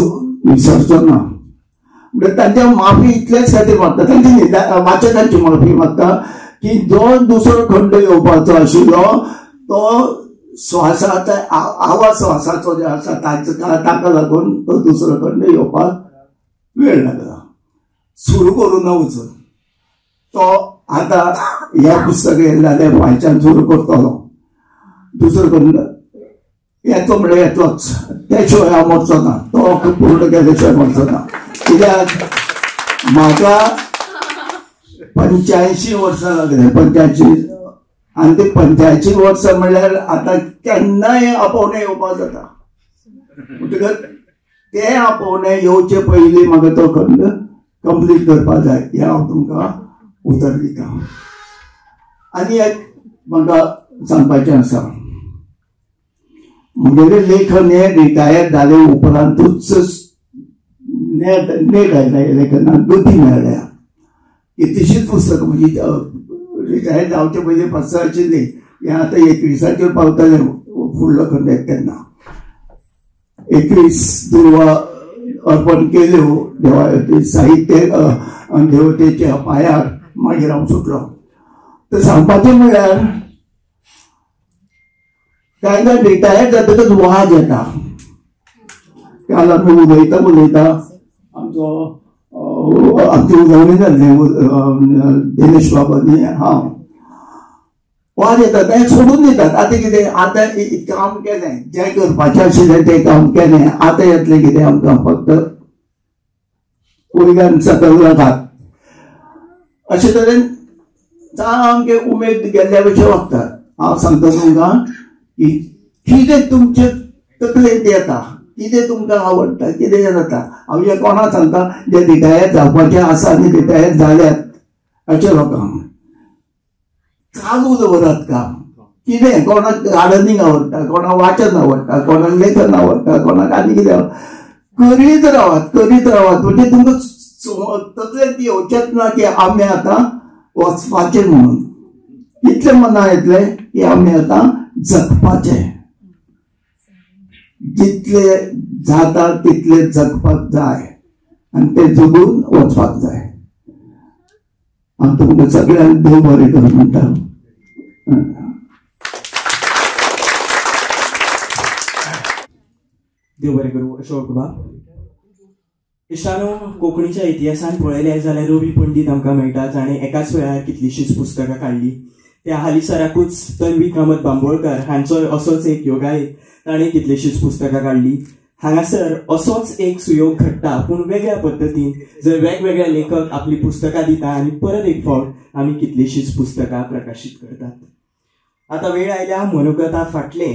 विसरचो ना. म्हणजे तांच्या माफी इतलेच खातीर मागता, तांची वाचकांची माफी मागता की जो दुसरो खंड येवपाचो आशिल्लो तो श्वासाचो आवाज श्वासाचो जो आसा ताका लागून तो दुसरो खंड येवपाक वेळ लागला. सुरू करूं ना वचून तो आतां ह्या पुस्तक येयल्यार फायच्यान सुरू करतलो. दुसरो खंड येतलो म्हणल्यार येतलोच, त्या शिवाय हांव मरचो ना. तो पूर्ण केल्या शिवाय मरचो ना. कित्याक म्हाका 85 वर्सां लागले. 85 आनी ते 85 वर्सां म्हणल्यार आतां केन्नाय आपोवणें येवपाक जाता. म्हणटकच ते आपोवणें येवचे पयलीं म्हाका तो खंड कंप्लीट करपाक जाय हें हांव तुमकां उतर दिता. आनी एक म्हाका सांगपाचें आसा. म्हगेलें लेखन हें रिटायर जाले उपरांतूच नेट आयला लेखनाक गती मेळ्ळ्या. कितलीशींच पुस्तकां म्हजी रिटायर जावचे पयलीं 5 आशिल्लीं. हें आतां 21 पावतलें फुडलो खंड तेन्ना. 21 दुर्वा अर्पण केल्यो देवा साहित्य देवतेच्या पायार मागीर हांव सुटलो. तर सांगपाचें म्हळ्यार कांय रिटायर जातकच वाज येता. काल आमी उलयता आमची उजवणी जाल्ली दिनेश बाबांनी हांव वाज येता ते सोडून दितात. आतां कितें आतां काम केलें जें करपाचें आशिल्लें तें काम केलें. आतां येतलें कितें आमकां फक्त वयल्यान सकयल नाकात अशे तरेन सामकें उमेद गेल्ल्या भशेन वागतात. हांव सांगता तुमकां की कितें तुमचे तकलेंत येता, कितें तुमकां आवडटा, कितें जाता. हांव जे कोणाक सांगता जे रिटायर जावपाचे आसा आनी रिटायर जाल्यात अशे लोकांक चालू दवरात काम. कितें कोणाक गार्डनिंग आवडटा, कोणाक वाचन आवडटा, कोणाक लेखन आवडटा, कोणाक आनी कितें करीत रावात म्हणजे तुमकां तकलेंत येवचेच ना की आमी आतां वचपाचें म्हणून. इतलें मना येतलें की आमी आतां जगपाचें. जितले जाता तितले जगपाक जाय आनी ते जगून वचपाक जाय. हांव तुमकां सगळ्यांक देव बरें करूं म्हणटा. देव बरें करूं. अशोक बाब इश्टानो, कोंकणीच्या इतिहासान पळयलें जाल्यार रवी पंडीत आमकां मेळटा जाणें एकाच वेळार कितलींशींच पुस्तकां काडली. त्या हालींसराकूच तन्वी कामत बांबोळकार हांचोय असोच एक योगायोग. ताणें कितलींशींच पुस्तकां काडली. हांगासर असोच एक सुयोग घडटा पूण वेगळ्या पद्दतीन. जर वेगवेगळे लेखक आपली पुस्तकां दिता आनी परत एक फावट आमी कितलींशींच पुस्तकां प्रकाशीत करतात. आतां वेळ आयल्या मनोगता फाटले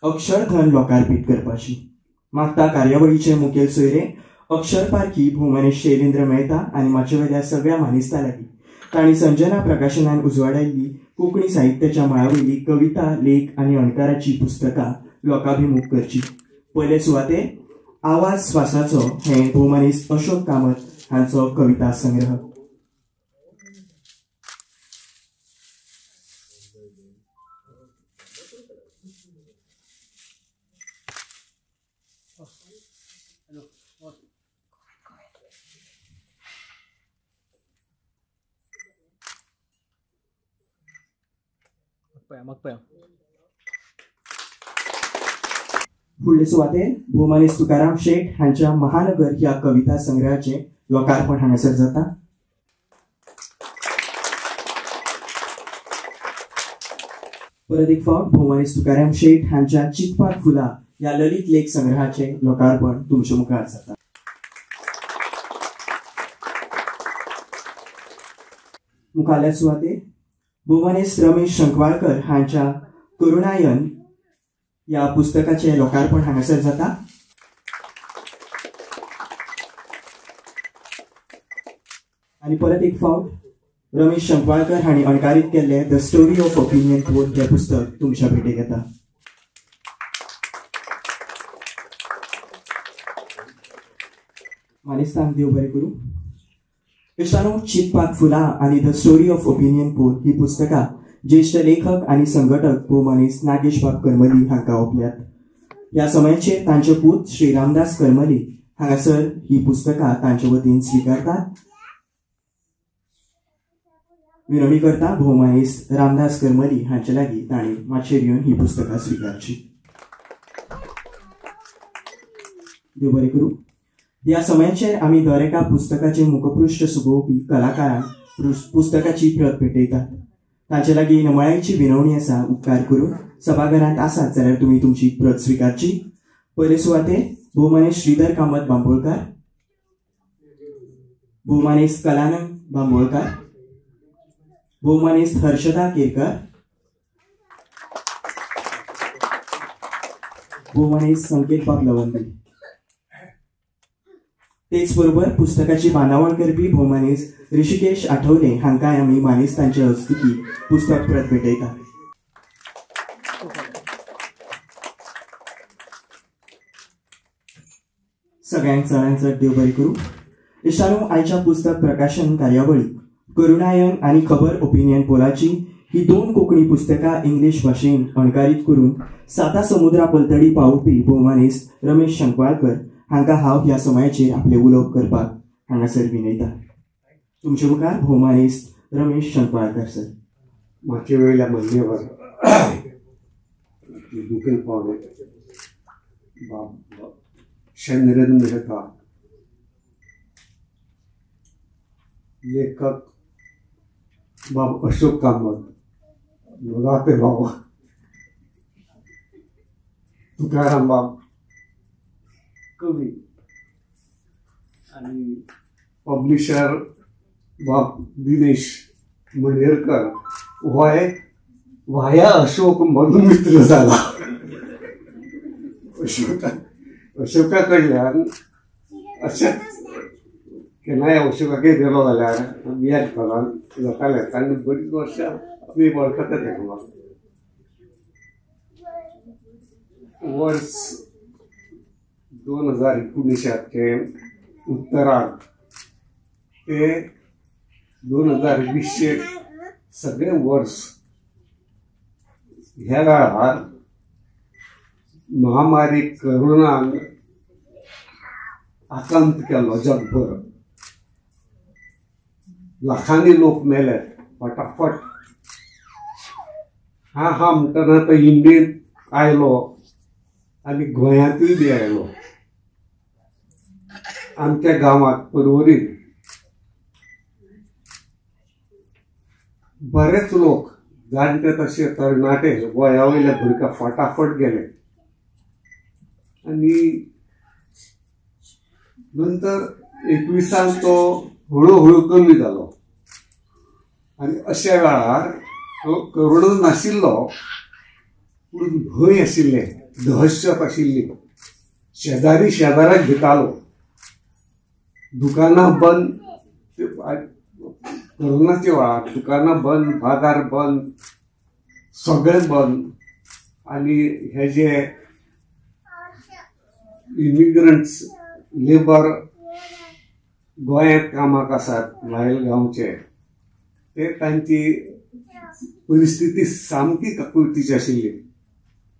अक्षरधन लोकार्पीत करपाची. मागता कार्यावळीचे मुखेल सोयरे अक्षर पारखी भोवमनेश शैलेंद्र मेहता आनी माचे वेल्या सगळ्या मानेस्तां लागीं तांणी संजना प्रकाशनान उजवाडायिल्ली कोंकणी साहित्याच्या मळावयली कविता, लेख आनी अणकाराची पुस्तकां लोकाभिमुख करची. पयले सुवातेर आवाज स्वासाचो हें भोवमनीस अशोक कामत हांचो कविता संग्रह. फुडले सुवातेर भोवमनीस तुकाराम शेट हांच्या महानगर ह्या कविता संग्रहाचें लोकार्पण हांगासर जाता. परत एक फावट भोवमनीस तुकाराम शेट हांच्या चिंतपाक फुलां ह्या ललित लेख संग्रहाचें लोकार्पण तुमचे मुखार जाता. मुखाल्या सुवातेर भोवमनीस रमेश शंकवाळकर हांच्या करुणायन या पुस्तकाचे लोकार्पण हांगासर जाता. आनी परत एक फावट रमेश शंकवाळकर हांणी अणकारीत केल्ले the story of opinion pole हे पुस्तक तुमच्या भेटेक येता. मानेस्तांक देव बरें करूं. इश्टानो, चिंतपाक फुलां आनी the story of opinion poll ही पुस्तकां ज्येष्ठ लेखक आनी संघटक भोवमनीस नागेश बाब करमली हांकां ओंपल्यात. ह्या समयाचेर तांचे पूत श्री रामदास करमली हांगासर ही पुस्तकां तांचे वतीन स्विकारतात. विनवणी करता भोवमनीस रामदास करमली हांचे लागीं तांणी माचयेर येवन ही पुस्तकां स्विकारची. देव बरें करूं. ह्या समयाचेर आमी दर एका पुस्तकाचे मुखपृश्ठ सुगोवपी कलाकारांक पुस्तकाची प्रत भेटयतात. तांचे लागीं नमळायेची विनवणी आसा. उपकार करून सभाघरांत आसात जाल्यार तुमी तुमची प्रत स्विकारची. पयले सुवातेर भोवमनीस श्रीधर कामत बांबोळकार, भोवमनीस कलानंद बांबोळकार, भोवमनीस हर्षदा केरकर, भोवमनीस संकेत बाब लवंदी. तेच बरोबर पुस्तकाची बांदावळ करपी भोवमनीस ऋषिकेश आठवले हांकांय आमी मानेस्तांचे हस्तुकी पुस्तक प्रत भेटयतात. सगळ्यांक चडांत चड देव बरें करूं. इश्टानो, आयच्या पुस्तक प्रकाशन कार्यावळी करुणायन आनी खबर ओपिनियन पोलाची ही 2 कोंकणी पुस्तकां इंग्लीश भाशेन अणकारीत करून 7 समुद्रा पलतडी पावोवपी भोवमनीस रमेश शंकवाळकर हांकां हांव ह्या समयाचेर आपले उलोवप करपाक हांगासर विनयता. तुमचे मुखार भोवमानिस्त रमेश शंकवाळकर सर. माचे वयल्या मान्यवर मुखेल पावणे बाब शेंद्रेन मेहता, लेखक बाब अशोक कामत, मोदाते बाबा तुकाराम बाब कवी आणि पब्लिशर बाब दिनेश मणेरकर व्हाया अशोक म्हणून मित्र झाला. अशोका कडल्यान अशेंच केन्नाय अशोकाकय गेलो जाल्यार आमी एकठांय जाताले आनी बरीच वर्सां आमी वळखता तेका. वर्स 2019चे उत्तरार्ध ते 2020चे सगळे वर्स ह्या काळार महामारी करोनान आकांत केलो जगभर. लाखांनी लोक मेले फटाफट. हा म्हणटना तो इंडियेंत आयलो आनी गोंयांतूय बी आयलो. आमच्या गांवांत परवरीत बरेच लोक जाणटे तसे तरणाटे गोंया वयले भुरगे फटाफट गेले आणि नंतर 21 तो हळूहळू कमी जालो. आणि अशा वेळार तो करोना नाशिल्लो पूण भंय आशिल्ले, दहशत आशिल्ली. शेजारी शेजाराक भितालो. दुकानां बंद, करोनाच्या वेळार दुकानां बंद, बाजार बंद, सगळें बंद. आणि हे जे इमिग्रंट्स लेबर गोंयांत कामाक आसात भायल गांवचे, ते तांची परिस्थिती सामकी ककुळतीची आशिल्ली.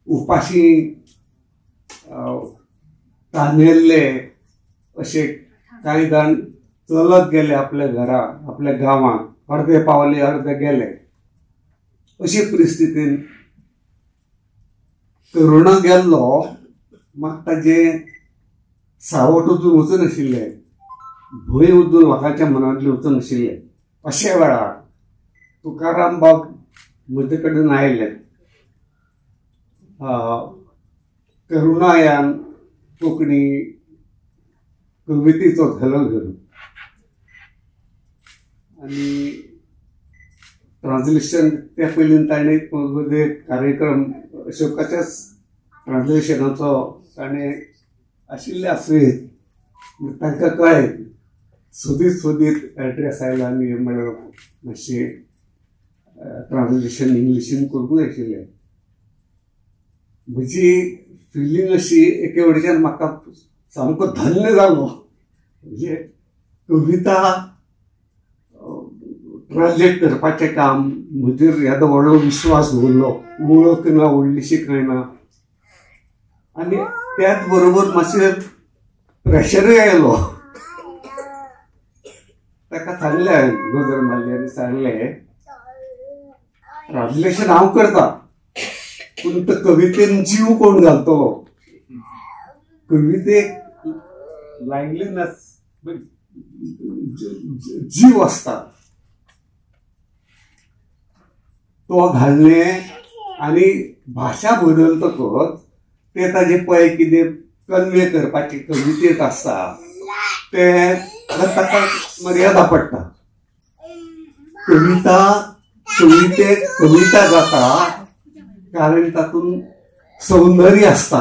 उपाशी तांदेल्ले अशे कांय जाण चलत गेले आपल्या घरा, आपल्या गांवांत. अर्दे पावले, अर्दे गेले. अशे परिस्थितीन करोना गेल्लो, मात ताजे सावट वचून वचनाशिल्ले, भंय वचून लोकांच्या मनांतले वचनाशिल्ले. अशा वेळार तुकाराम बाब म्हजे कडेन आयले. करुणायान कोंकणी कवितेचो धलो घेवन आनी ट्रान्सलेशन त्या पयलीं ताणें कार्यक्रम अशोकाच्याच ट्रान्सलेशनाचो ताणें आशिल्ले आसुयेत. तांकां कळ्ळें सोदीत एड्रेस आयलो आनी म्हळ्यार मातशें ट्रान्सलेशन इंग्लिशीन करूंक आशिल्लें. म्हजी फिलींग अशी एके वटेच्यान म्हाका सामको धन्य जालो. म्हणजे कविता ट्रान्सलेट करपाचें काम म्हजेर येदो व्हडलो विश्वास दवरलो. वळख ना, व्हडलीशी कांय ना. आनी त्याच बरोबर मातशें प्रेशरूय आयलो. ताका सांगलें हांवें, नजर मारली आनी सांगलें ट्रान्सलेशन हांव करता, पूण तो कवितेन जीव कोण घालतलो? कवितेक लायव्हलीनेस, जीव आसता, तो घालणें. आनी भाशा बदलतकच ते ताजे पळय कितें कन्वे करपाची कवितेत आसता ते ताका मर्यादा पडटा. कवितेक कविता जाता कारण तातूंत सौंदर्य आसता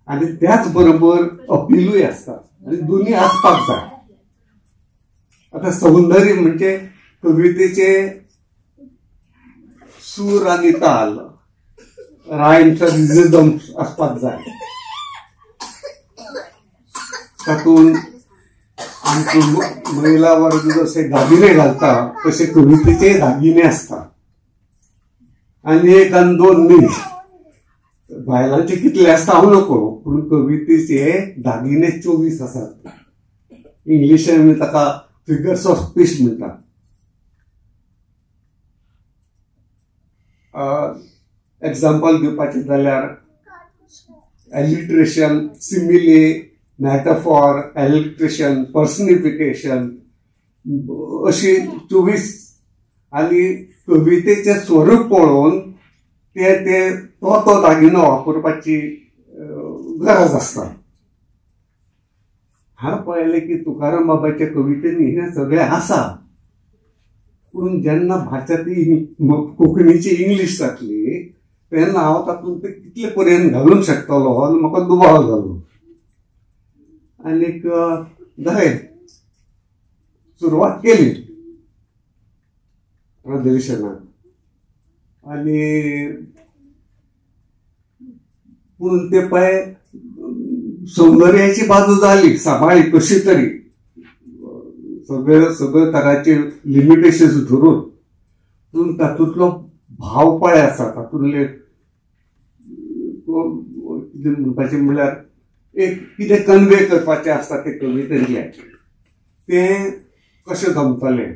आनी त्याच बरोबर अपीलूय आसता. आनी दोनी आसपाक जाय. आतां सौंदर्य म्हणजे कवितेचे सूर आनी ताल, रायम्स रिझम आसपाक जाय. तातूंत आमचो महिला वर्ग जसे दागिने घालता तसे कवितेचे दागिने आसता. आनी एक आनी दोन न्ही, बायलांचे कितले आसता हांव नको, पूण कवितेचे दागिने 24 आसात. इंग्लिशान आमी ताका फिगर्स ऑफ स्पीच म्हणटात. एग्जाम्पल दिवपाचें जाल्यार एलिट्रेशन, सिमिले, मॅटाफॉर, एलिट्रेशन, पर्सनिफिकेशन अशी 24. आनी कवितेचे स्वरूप पळोवन तो दागिनो वापरपाची गरज आसता. हांव पळयलें की तुकाराम बाबाच्या कवितेनी हे सगळें आसा, पूण जेन्ना भाशा ती कोंकणीची इंग्लीश जातली तेन्ना हांव तातूंत ते कितले पर्यंत घालूंक शकतलो आनी म्हाका दुबाव जालो. आनीक जालें, सुरवात केली प्रदर्शनाक. आनी पूण ते पळय सौंदर्याची बाजू जाली सांबाळी कशी तरी, सगळे तराचे लिमिटेशन्स धरून, पूण तातूंतलो भाव पळय आसा, तातूंतले कितें म्हणपाचें म्हणल्यार एक कितें कन्वे करपाचें आसता ते कवितेंतले, तें कशें जमतलें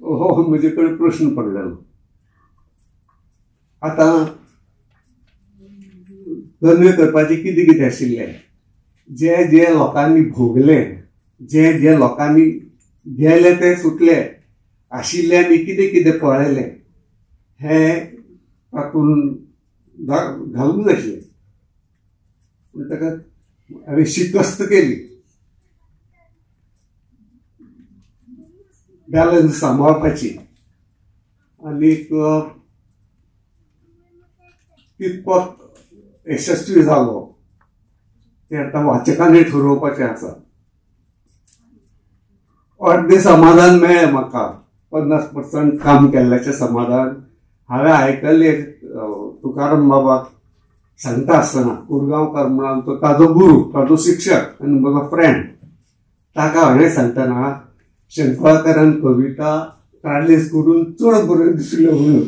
हो म्हजे कडेन प्रश्न पडलेलो. आतां कन्वे करपाचें कितें कितें आशिल्लें, जे लोकांनी भोगलें, जे लोकांनी गेले ते सुटले, आशिल्ल्यांनी कितें कितें पळयलें हें तातूंत घालूंक जाय आशिल्लें. पूण ताका हांवें शिकस्त केली, बॅलन्स सांबाळपाची. आनीक कितपत यशस्वी जालो ते आतां वाचकांनी ठरोवपाचें आसा. अर्दें समाधान मेळ्ळें म्हाका, 50% काम केल्ल्याचें समाधान. हांवें आयकल्लें तुकाराम बाबाक सांगता आसतना कुरगांवकार म्हणून ताजो गुरू, ताजो शिक्षक आनी म्हजो फ्रेंड, ताका हांवें सांगतना शंकवाळकारान कविता ट्रान्सलेट करून चड बऱ्यो दिसल्यो म्हणून.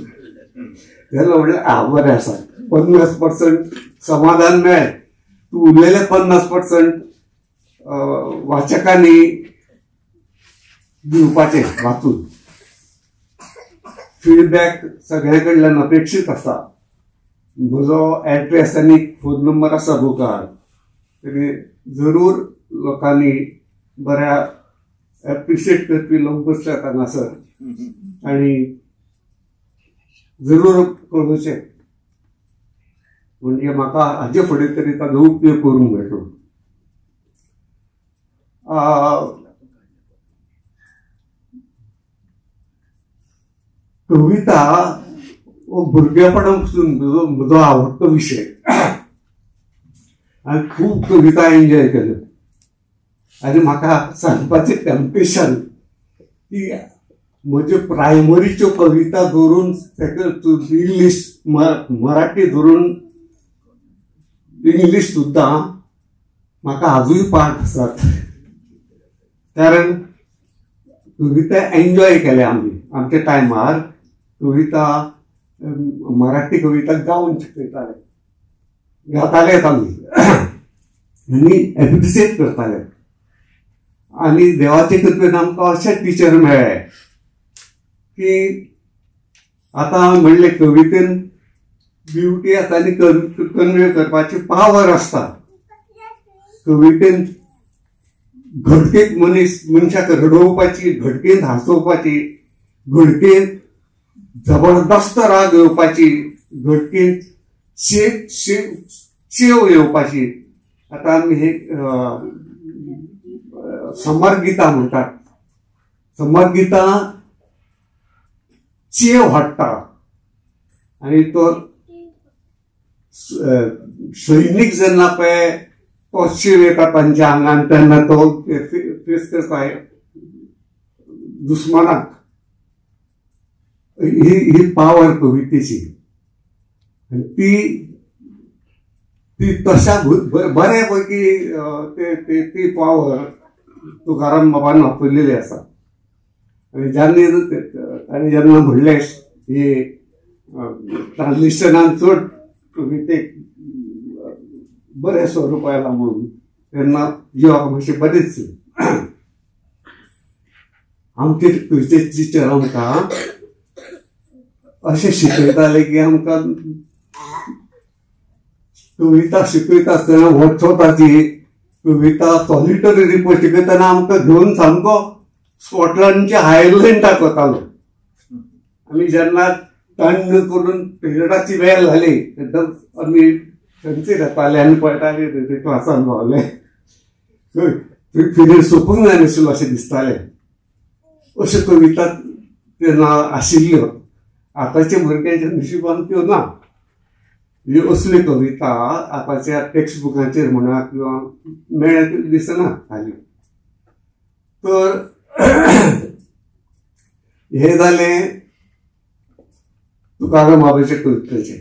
जाल्यार म्हणलें बरें आसा, 50% समाधान मेळ्ळें. तूं उरलेले 50% वाचकांनी दिवपाचें वाचून. फीडबॅक सगळे कडल्यान अपेक्षीत आसा. म्हजो एड्रेस आनी फोन नंबर आसा बुकार, तरी जरूर लोकांनी बऱ्या एप्रिशिएट करपी लोक बसल्यात हांगासर, आनी जरूर कळोवचें, म्हणजे म्हाका हाजे फुडें तरी ताजो उपयोग करूंक मेळटलो. कविता हो भुरगेपणापासून म्हजो आवडटो विशय. हांवें खूब कविता एन्जॉय केल्यो. आनी म्हाका सांगपाचें टेम्पटेशन की म्हज्यो प्रायमरीच्यो कविता धरून इंग्लीश मराठी धरून इंग्लीश सुद्दां म्हाका आजूय पाठ आसात. कारण कविता एन्जॉय केल्या आमी. आमच्या टायमार कविता, मराठी कविता गावन शिकयताले, गातालेत आमी आनी एप्रिशिएट करताले. आनी देवाचे कृपेन आमकां अशे टिचर मेळ्ळे की आतां म्हणलें कवितेन ब्युटी आसा आनी कन्वे करपाची पावर आसता. कवितेन घडकेक मनशाक रडोवपाची, घडकेन हांसोवपाची, घडकेन जबरदस्त राग येवपाची, घडकेन शेव येवपाची. आतां आमी हे समरगितां म्हणटात. समरगितां चेव हाडटा आनी तो सैनीक जेन्ना पळय तो शेव येता तांच्या आंगान तेन्ना तो फेस करता दुस्मनाक. ही पावर कवितेची. ती तशा बऱ्या पैकी ती पावर तुकाराम बाबान वापरलेली आसा. आनी ताणें जेन्ना म्हणलें हे ट्रान्सलेशनान चड कवितेक बरें स्वरूप आयलां म्हणून तेन्ना जिवाक मातशें बरें दिसलें. आमचे टिचर आमकां अशें शिकयताले की आमकां कविता शिकयता आसतना वचोताची कविता सॉलिटरी रिपोर्ट शिकयतना आमकां घेवन सामको स्कॉटलंडच्या हायलँड दाखयतालो. आमी जेन्ना टर्न करून पिरियडाची वेळ जाली तेन्ना आमी थंयच येताले आनी पळयताले क्लासान पावले. पिरियड सोंपूंक जाय नाशिल्लो अशें दिसतालें. अश्यो कविता तेन्ना आशिल्ल्यो. आतांच्या भुरग्यांच्या नशिबान त्यो ना. ह्यो असल्यो कविता आतांच्या टेक्स्ट बुकांचेर म्हणा किंवा मेळत दिसना हालीं. तर हे जालें तुकाराम बाबाचे कवितेचे.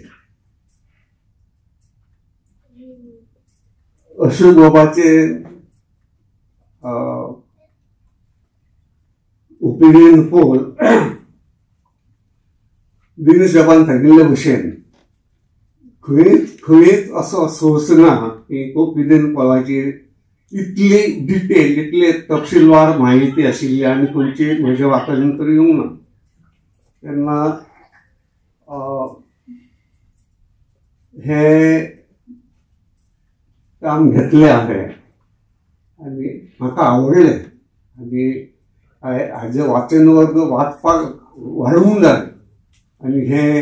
अशोक बाबाचे ओपिनियन पोल दिनेश बाबान सांगिल्ले भशेन खंयच असो सोर्स ना की ओपिनियन पोलाचेर इतली डिटेल इतले तपशीलवार माहिती आशिल्ली आनी खंयची म्हज्या वाचनांत तर येवंक ना. तेन्ना हे काम घेतलें हांवें आनी म्हाका आवडलें आनी हाजे वाचन वर्ग वाचपाक वाडूंक जाय आनी हे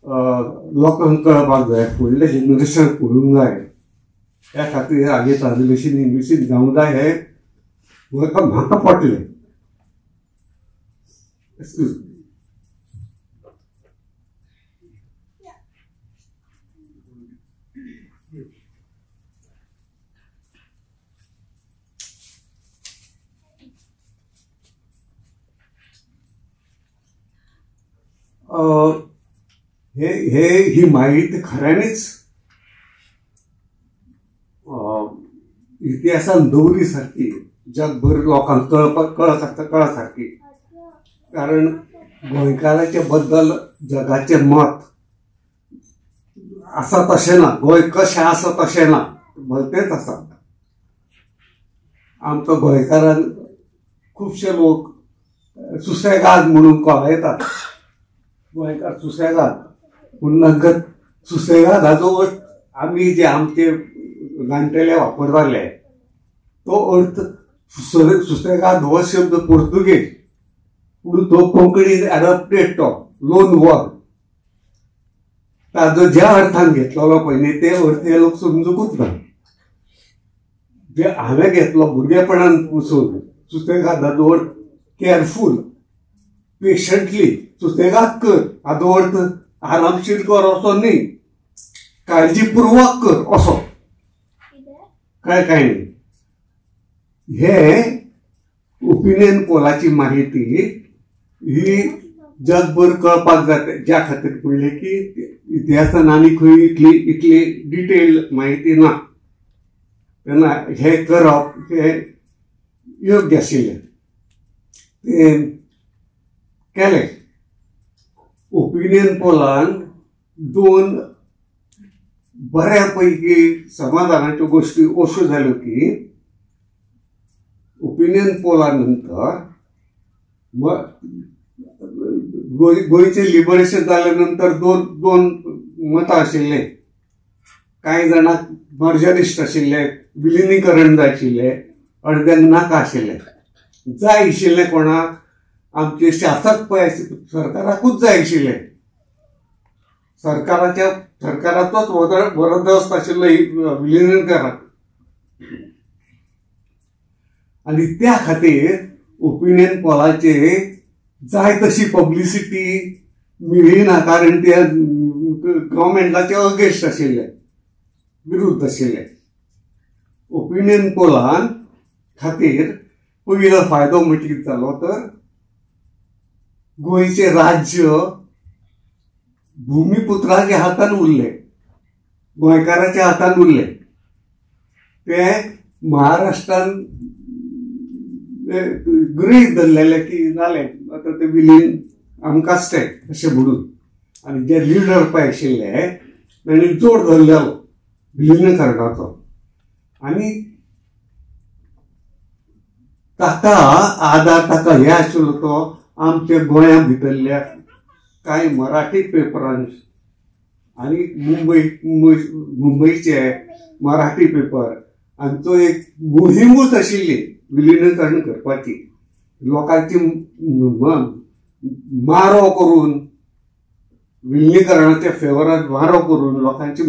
लोकांक कळपाक जाय, फुडले जनरेशन कळूंक जाय. त्या खातीर हाजे ट्रान्सलेशन इंग्लिशीन जावंक जाय हे म्हाका पटलें. ही माहिती खऱ्यांनीच इतिहासान दवरी सारकी जगभर लोकांक कळत सारकी. कारण गोंयकाराच्या बद्दल जगाचें मत आसा तशें ना, गोंय कशें आसा तशें ना, भलतेंच आसा. आमकां गोंयकारान खुबशे लोक सुसेगाद म्हणून कळयतात. गोंयकार सुसेगाद पूण तांकां सुसेगाद हाचो अर्थ आमी जे आमचे जाणटेले वापरताले तो अर्थ सुसेगाद हो शब्द पोर्तुगेज पूण तो कोंकणीन एडॉप्टेड तो लोन वर्ड. ताजो ज्या अर्थान घेतलेलो पळय न्ही ते अर्थ हे लोक समजूंकूच ना. जे हांवें घेतलो भुरगेपणान पसून सुसेगादाचो अर्थ केअरफूल, पेशंटली, सुसेगाद कर हाचो अर्थ आरामशीर कर असो न्ही, काळजीपूर्वक कर असो. काय न्ही. हे ओपिनियन पोलाची माहिती ही जगभर कळपाक जाता. ज्या खातीर पळयलें की इतिहासान आनी खंय इतली डिटेल माहिती ना. तेन्ना हे करप हे योग्य आशिल्लें. ते केलें. ओपिनियन पोलान 2 बऱ्यापैकी समाधानाच्यो गोष्टी अश्यो जाल्यो की ओपिनियन पोला नंतर गोंयचें लिबरेशन जाल्या नंतर दोन मतां आशिल्ले. कांय जाणांक मर्जरिस्ट आशिल्ले, विलिनीकरण जाय आशिल्लें, अर्द्यांक नाका आशिल्लें. जाय आशिल्लें कोणाक आमचे शासक पळय सरकाराकूच जाय आशिल्लें. सरकाराचोच वरदस्त आशिल्लो विलिनीकरण. आनी त्या खातीर ओपिनियन पोलाचे जाय तशी पब्लिसिटी मेळिना. कारण ते गव्हर्मेंटाचे अगेन्स्ट आशिल्ले, विरुद्ध आशिल्ले. ओपिनियन पोलान खातीर पयलो फायदो म्हणजे कितें जालो तर गोंयचे राज्य भूमिपुत्राच्या हातान उरले, गोंयकाराच्या हातान उरले. ते महाराष्ट्रान गृहीत धरलेले की जालें आतां ते विलीन आमकांच ते अशें म्हणून. आनी जे लिडर पळय आशिल्ले ताणी जोड धरलेलो विलीनीकरणाचो आनी ताका आधार ताका हे आशिल्लो तो आमच्या गोंया भितरल्या कांय मराठी पेपरांनी आनी मुंबयचे मराठी पेपर हांचो एक मोहीमूच आशिल्ली विलीनीकरण करपाची लोकांची मारो करून विलीनीकरणाच्या फेवरांत मारो करून लोकांची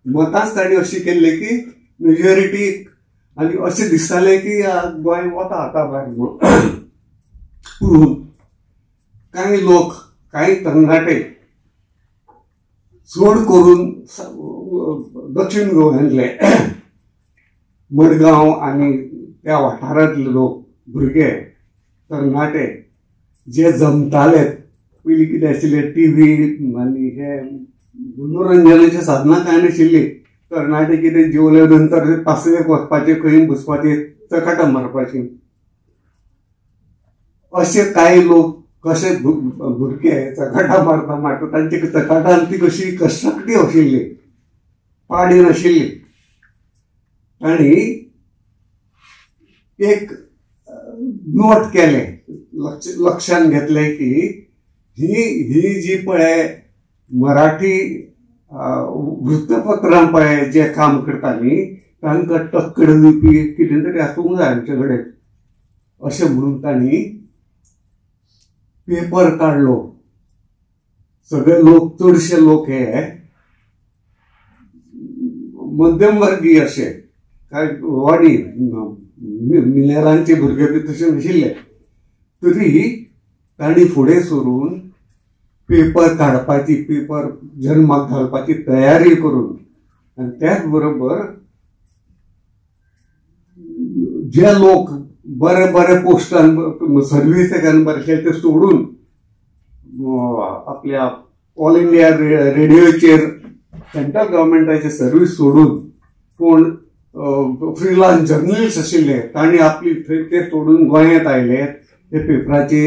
मतांच ताणी अशी केल्ली की मेजॉरिटी आनी अशें दिसतालें की गोंय वता आतां भायर पूण कांय लोक कांय तरणाटे चड करून दक्षिण गोंयांतले मडगांव आनी त्या वाठारांतले लोक भुरगे तरणाटे जे जमताले पयलीं कितें आशिल्लें टीव्ही आनी हे मनोरंजनाची साधनां कांय नाशिल्लीं तरणाटे कितें जेवले नंतर पासयेक वचपाचें खंय बसपाचें चकाटां मारपाचीं अशे कांय लोक कशे भुरगे चकाटां मारता तांची चकाटां ती कशी कस्ट्रक्टीव आशिल्ली पाडी नाशिल्ली आनी एक नोट केले लक्षांत घेतले की ही जी पळय मराठी वृत्तपत्रां पळय जे काम करताली तांकां टक्कड दिवपी कितें तरी आसूंक जाय आमचे कडेन अशें म्हणून तांणी पेपर काडलो सगळे लोक चडशे लोक हे मध्यमवर्गीय अशे काय वाडी मिनेरांचे भुरगे बी तशे नाशिल्ले तरी तांणी फुडें सरून पेपर काडपाची पेपर जन्माक घालपाची तयारी करून आनी त्याच बरोबर जे लोक बरे बरे पोस्टान सर्विसेकान बरे ते सोडून आपल्या ऑल इंडिया रेडिओचेर सेंट्रल गव्हर्मेंटाची सर्वीस सोडून कोण फ्रीलान्स जर्नलिस्ट आशिल्ले तांणी आपली ते सोडून गोंयांत आयले ते पेपराची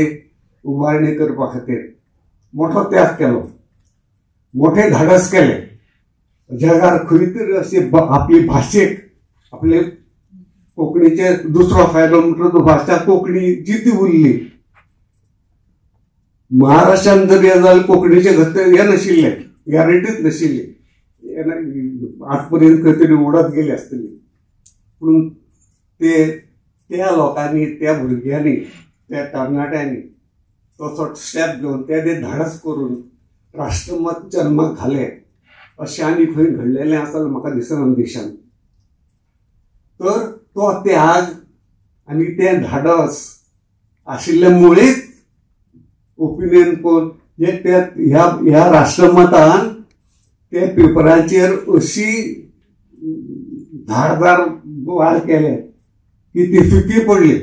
उबारणी करपा खातीर मोठो त्याग केलो मोठे धाडस केले जगार खंय तरी अशी आपली भाशेक आपले कोंकणीचे दुसरो फायदो म्हणटा तो भाशा कोंकणी जिती उरली महाराष्ट्रान जर हे जाल्यार कोंकणीचे हे नाशिल्ले गॅरंटीच नाशिल्ली आज पर्यंत खंय तरी उडत गेली आसतली पूण त्या लोकांनी त्या भुरग्यांनी त्या तरणाट्यांनी तो स्टेप घेवन ते धाडस करून राष्ट्रमत जन्माक घाले अशें आनी खंय घडलेलें आसा म्हाका दिसना देशांत तर तो त्याग आनी तें धाडस आशिल्ले मुळीच ओपिनियन पोल ह्या राष्ट्रमतान ते पेपराचेर अशी धारदार वार केले की ती फिकी पडली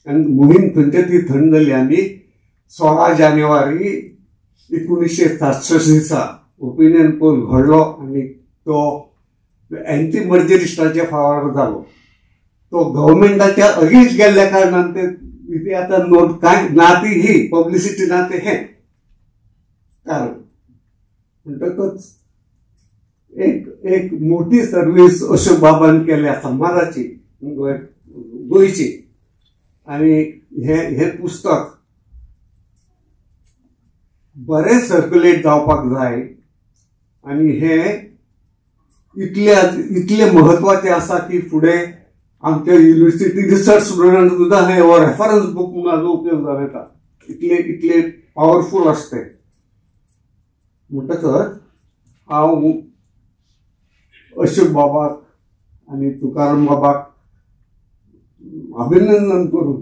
आनी मोहीम थंयच्या थंय थंड जाली आनी 16 जानेवारी 1967 दिसा ओपिनियन पोल घडलो आनी तो एंटी मर्जरिस्टाच्या फावोर जालो तो गव्हर्मेंटाच्या अगेन्स्ट गेल्ल्या कारणान ते आतां नोट कांय ना ती ही पब्लिसिटी ना ते हें कारण म्हणटकच एक मोठी सर्वीस अशोक बाबान केल्या समाजाची गोंयची आनी हे पुस्तक बरें सर्क्युलेट जावपाक जाय आनी हे इतले म्हत्वाचे आसा की फुडें आमच्या युनिव्हर्सिटी रिसर्च स्टुडंट सुद्दां हे रेफरन्स बूक म्हणून हाजो उपयोग जाता इतले पॉवरफूल आसता म्हणटकच हांव अशोक बाबाक आनी तुकाराम बाबाक अभिनंदन करून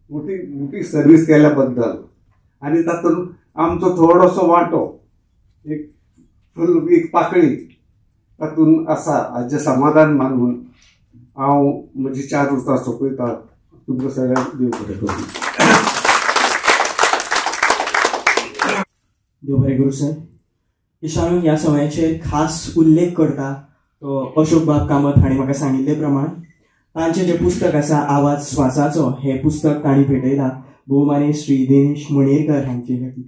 मोठी सर्वीस केल्या बद्दल आनी तातूंत आमचो थोडोसो वांटो एक पाकळी तातूंत आसा हाजें समाधान मानून हांव म्हजी 4 उतां सोंपयता तुमकां सगळ्यांक देव बरें करूं. देव बरें करूं सर. ईशानू ह्या समयाचेर खास उल्लेख करता तो अशोक बाब कामत हांणी म्हाका सांगिल्ले प्रमाण तांचें जें पुस्तक आसा आवाज स्वासाचो हें पुस्तक तांणी भेटयलां भोवमान्य श्री दिनेश मणेरकर हांचे खातीर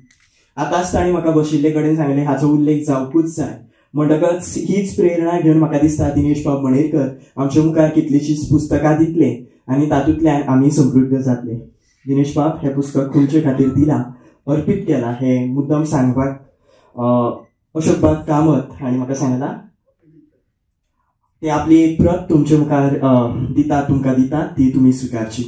आतांच ताणी म्हाका बशिल्ले कडेन सांगलें हाचो उल्लेख जावपूच जाय. म्हणटकच हीच प्रेरणा घेवन म्हाका दिसता दिनेश बाब मणेरकर आमच्या मुखार कितलींशींच पुस्तकां दितले आनी तातूंतल्यान आमी समृद्ध जातले. दिनेश बाब हे पुस्तक तुमचे खातीर दिलां, अर्पीत केलां हें मुद्दम सांगपाक अशोक बाब कामत हांणी म्हाका सांगलां. ते आपली एक प्रत तुमच्या मुखार तुमकां दितात ती तुमी स्विकारची.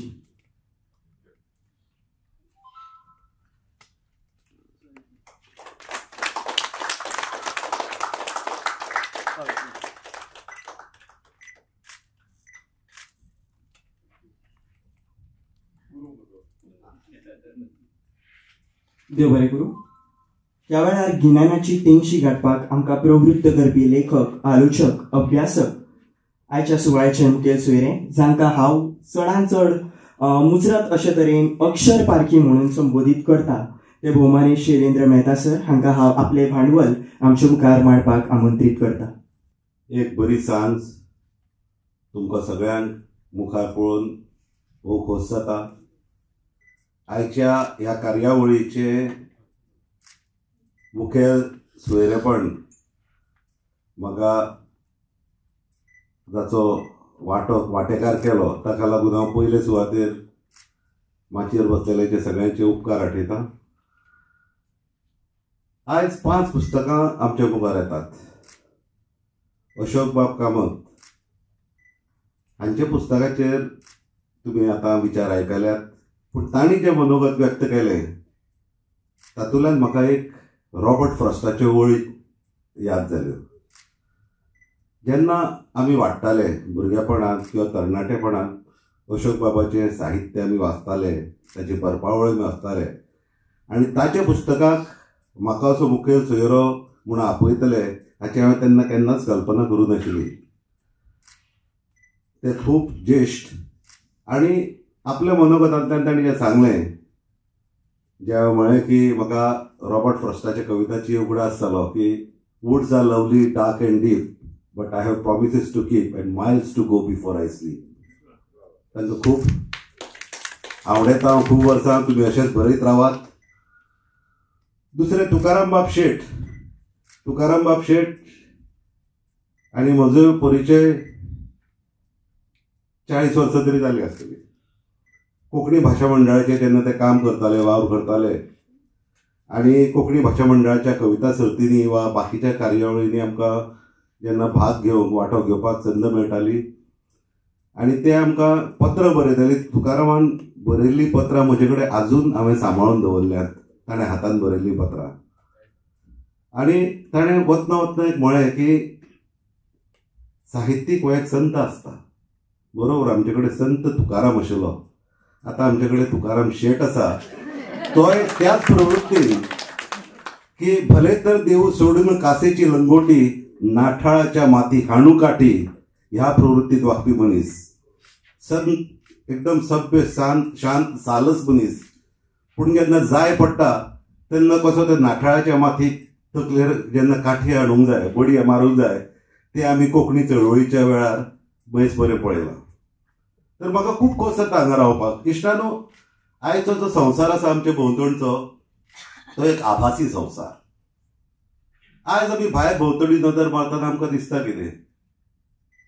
देव बरें करूं. ह्या वेळार गिन्यानाची तेंगशी गाठपाक आमकां प्रवृत्त करपी लेखक, आलोचक, अभ्यासक आयच्या सुवाळ्याचे मुखेल सोयरे, जांकां हांव चडांत चड मुजरत अशे तरेन अक्षर पारखी म्हणून संबोधीत करता, ते भौमानेश शैलेंद्र मेहता सर हांकां हांव आपले भांडवल आमच्या मुखार मांडपाक आमंत्रीत करता. एक बरी सांज तुमकां सगळ्यांक मुखार पळोवन भोव खोस जाता. आयच्या ह्या कार्यावळीचे मुखेल सोयरेपण म्हाका जाचो वांटेकार केलो ताका लागून हांव पयले सुवातेर माचयेर बसलेले सगळ्यांचे उपकार आठयता. आयज 5 पुस्तकां आमच्या मुखार येतात. अशोक बाब कामत हांचे पुस्तकाचेर तुमी आतां विचार आयकल्यात, पूण तांणी जे मनोगत व्यक्त केलें तातूंतल्यान म्हाका एक रॉबर्ट फ्रॉस्टाच्यो वळी याद जाल्यो. जेन्ना आमी वाडटाले भुरगेपणांत किंवा तरणाटेपणांत अशोक बाबाचें साहित्य आमी वाचताले, ताची बरपावळ आमी वाचताले आनी ताच्या पुस्तकाक म्हाका असो मुखेल सोयरो म्हूण आपयतले हाची हांवें तेन्ना केन्नाच कल्पना करूं नाशिल्ली. ते खूब ज्येश्ठ आनी आपल्या मनोगतांतल्यान ताणें जें सांगलें, जें म्हळें की म्हाका रॉबर्ट फ्रॉस्टाच्या कविताची उगडास जालो की woods are lovely dark and deep but I have promises to keep and miles to go before I sleep. तांकां खूब आवडटा. खूब वर्सां तुमी अशेंच बरयत रावात. दुसरें तुकाराम बाब शेट आनी म्हजो परिचय 40 वर्सां तरी जाली आसतली. कोंकणी भाशा मंडळाचे जेन्ना ते काम करताले, वावर करताले आनी कोंकणी भाशा मंडळाच्या कविता सर्तींनी वा बाकीच्या कार्यावळींनी आमकां जेन्ना भाग घेवंक वांटो घेवपाक संद मेळटाली आनी ते आमकां पत्रां बरयतालीं. तुकारामान बरयल्लीं पत्रां म्हजे कडेन आजून हांवें सांबाळून दवरल्यात. ताणें हातान बरयल्लीं पत्रां आनी ताणें वतना एक म्हळें की साहित्यीक हो एक संत आसता. बरोबर, आमचे कडेन संत तुकाराम आशिल्लो. आतां आमचे कडेन तुकाराम शेट आसा. तोय त्याच प्रवृत्तीन की भले तर देव सोडून कासेची लंगोटी, नाठाळाच्या माती हाणू काठी, ह्या प्रवृत्तीत वागपी मनीस. संत एकदम सभ्य शांत सालस मनीस. पूण जेन्ना जाय पडटा तेन्ना कसो ते नाठाळाच्या मातीक तकलेर जेन्ना काठी हाडूंक जाय, बडी मारूंक जाय, ते आमी कोंकणी चळवळीच्या वेळार बेस बरें पळयलां. तर म्हाका खूब खोस जाता हांगा रावपाक. इश्टानो, आयचो जो संवसार आसा आमचे भोंवतणचो तो एक आभासी संवसार. आयज आमी भायर भोंवतणी नदर मारतना आमकां दिसता कितें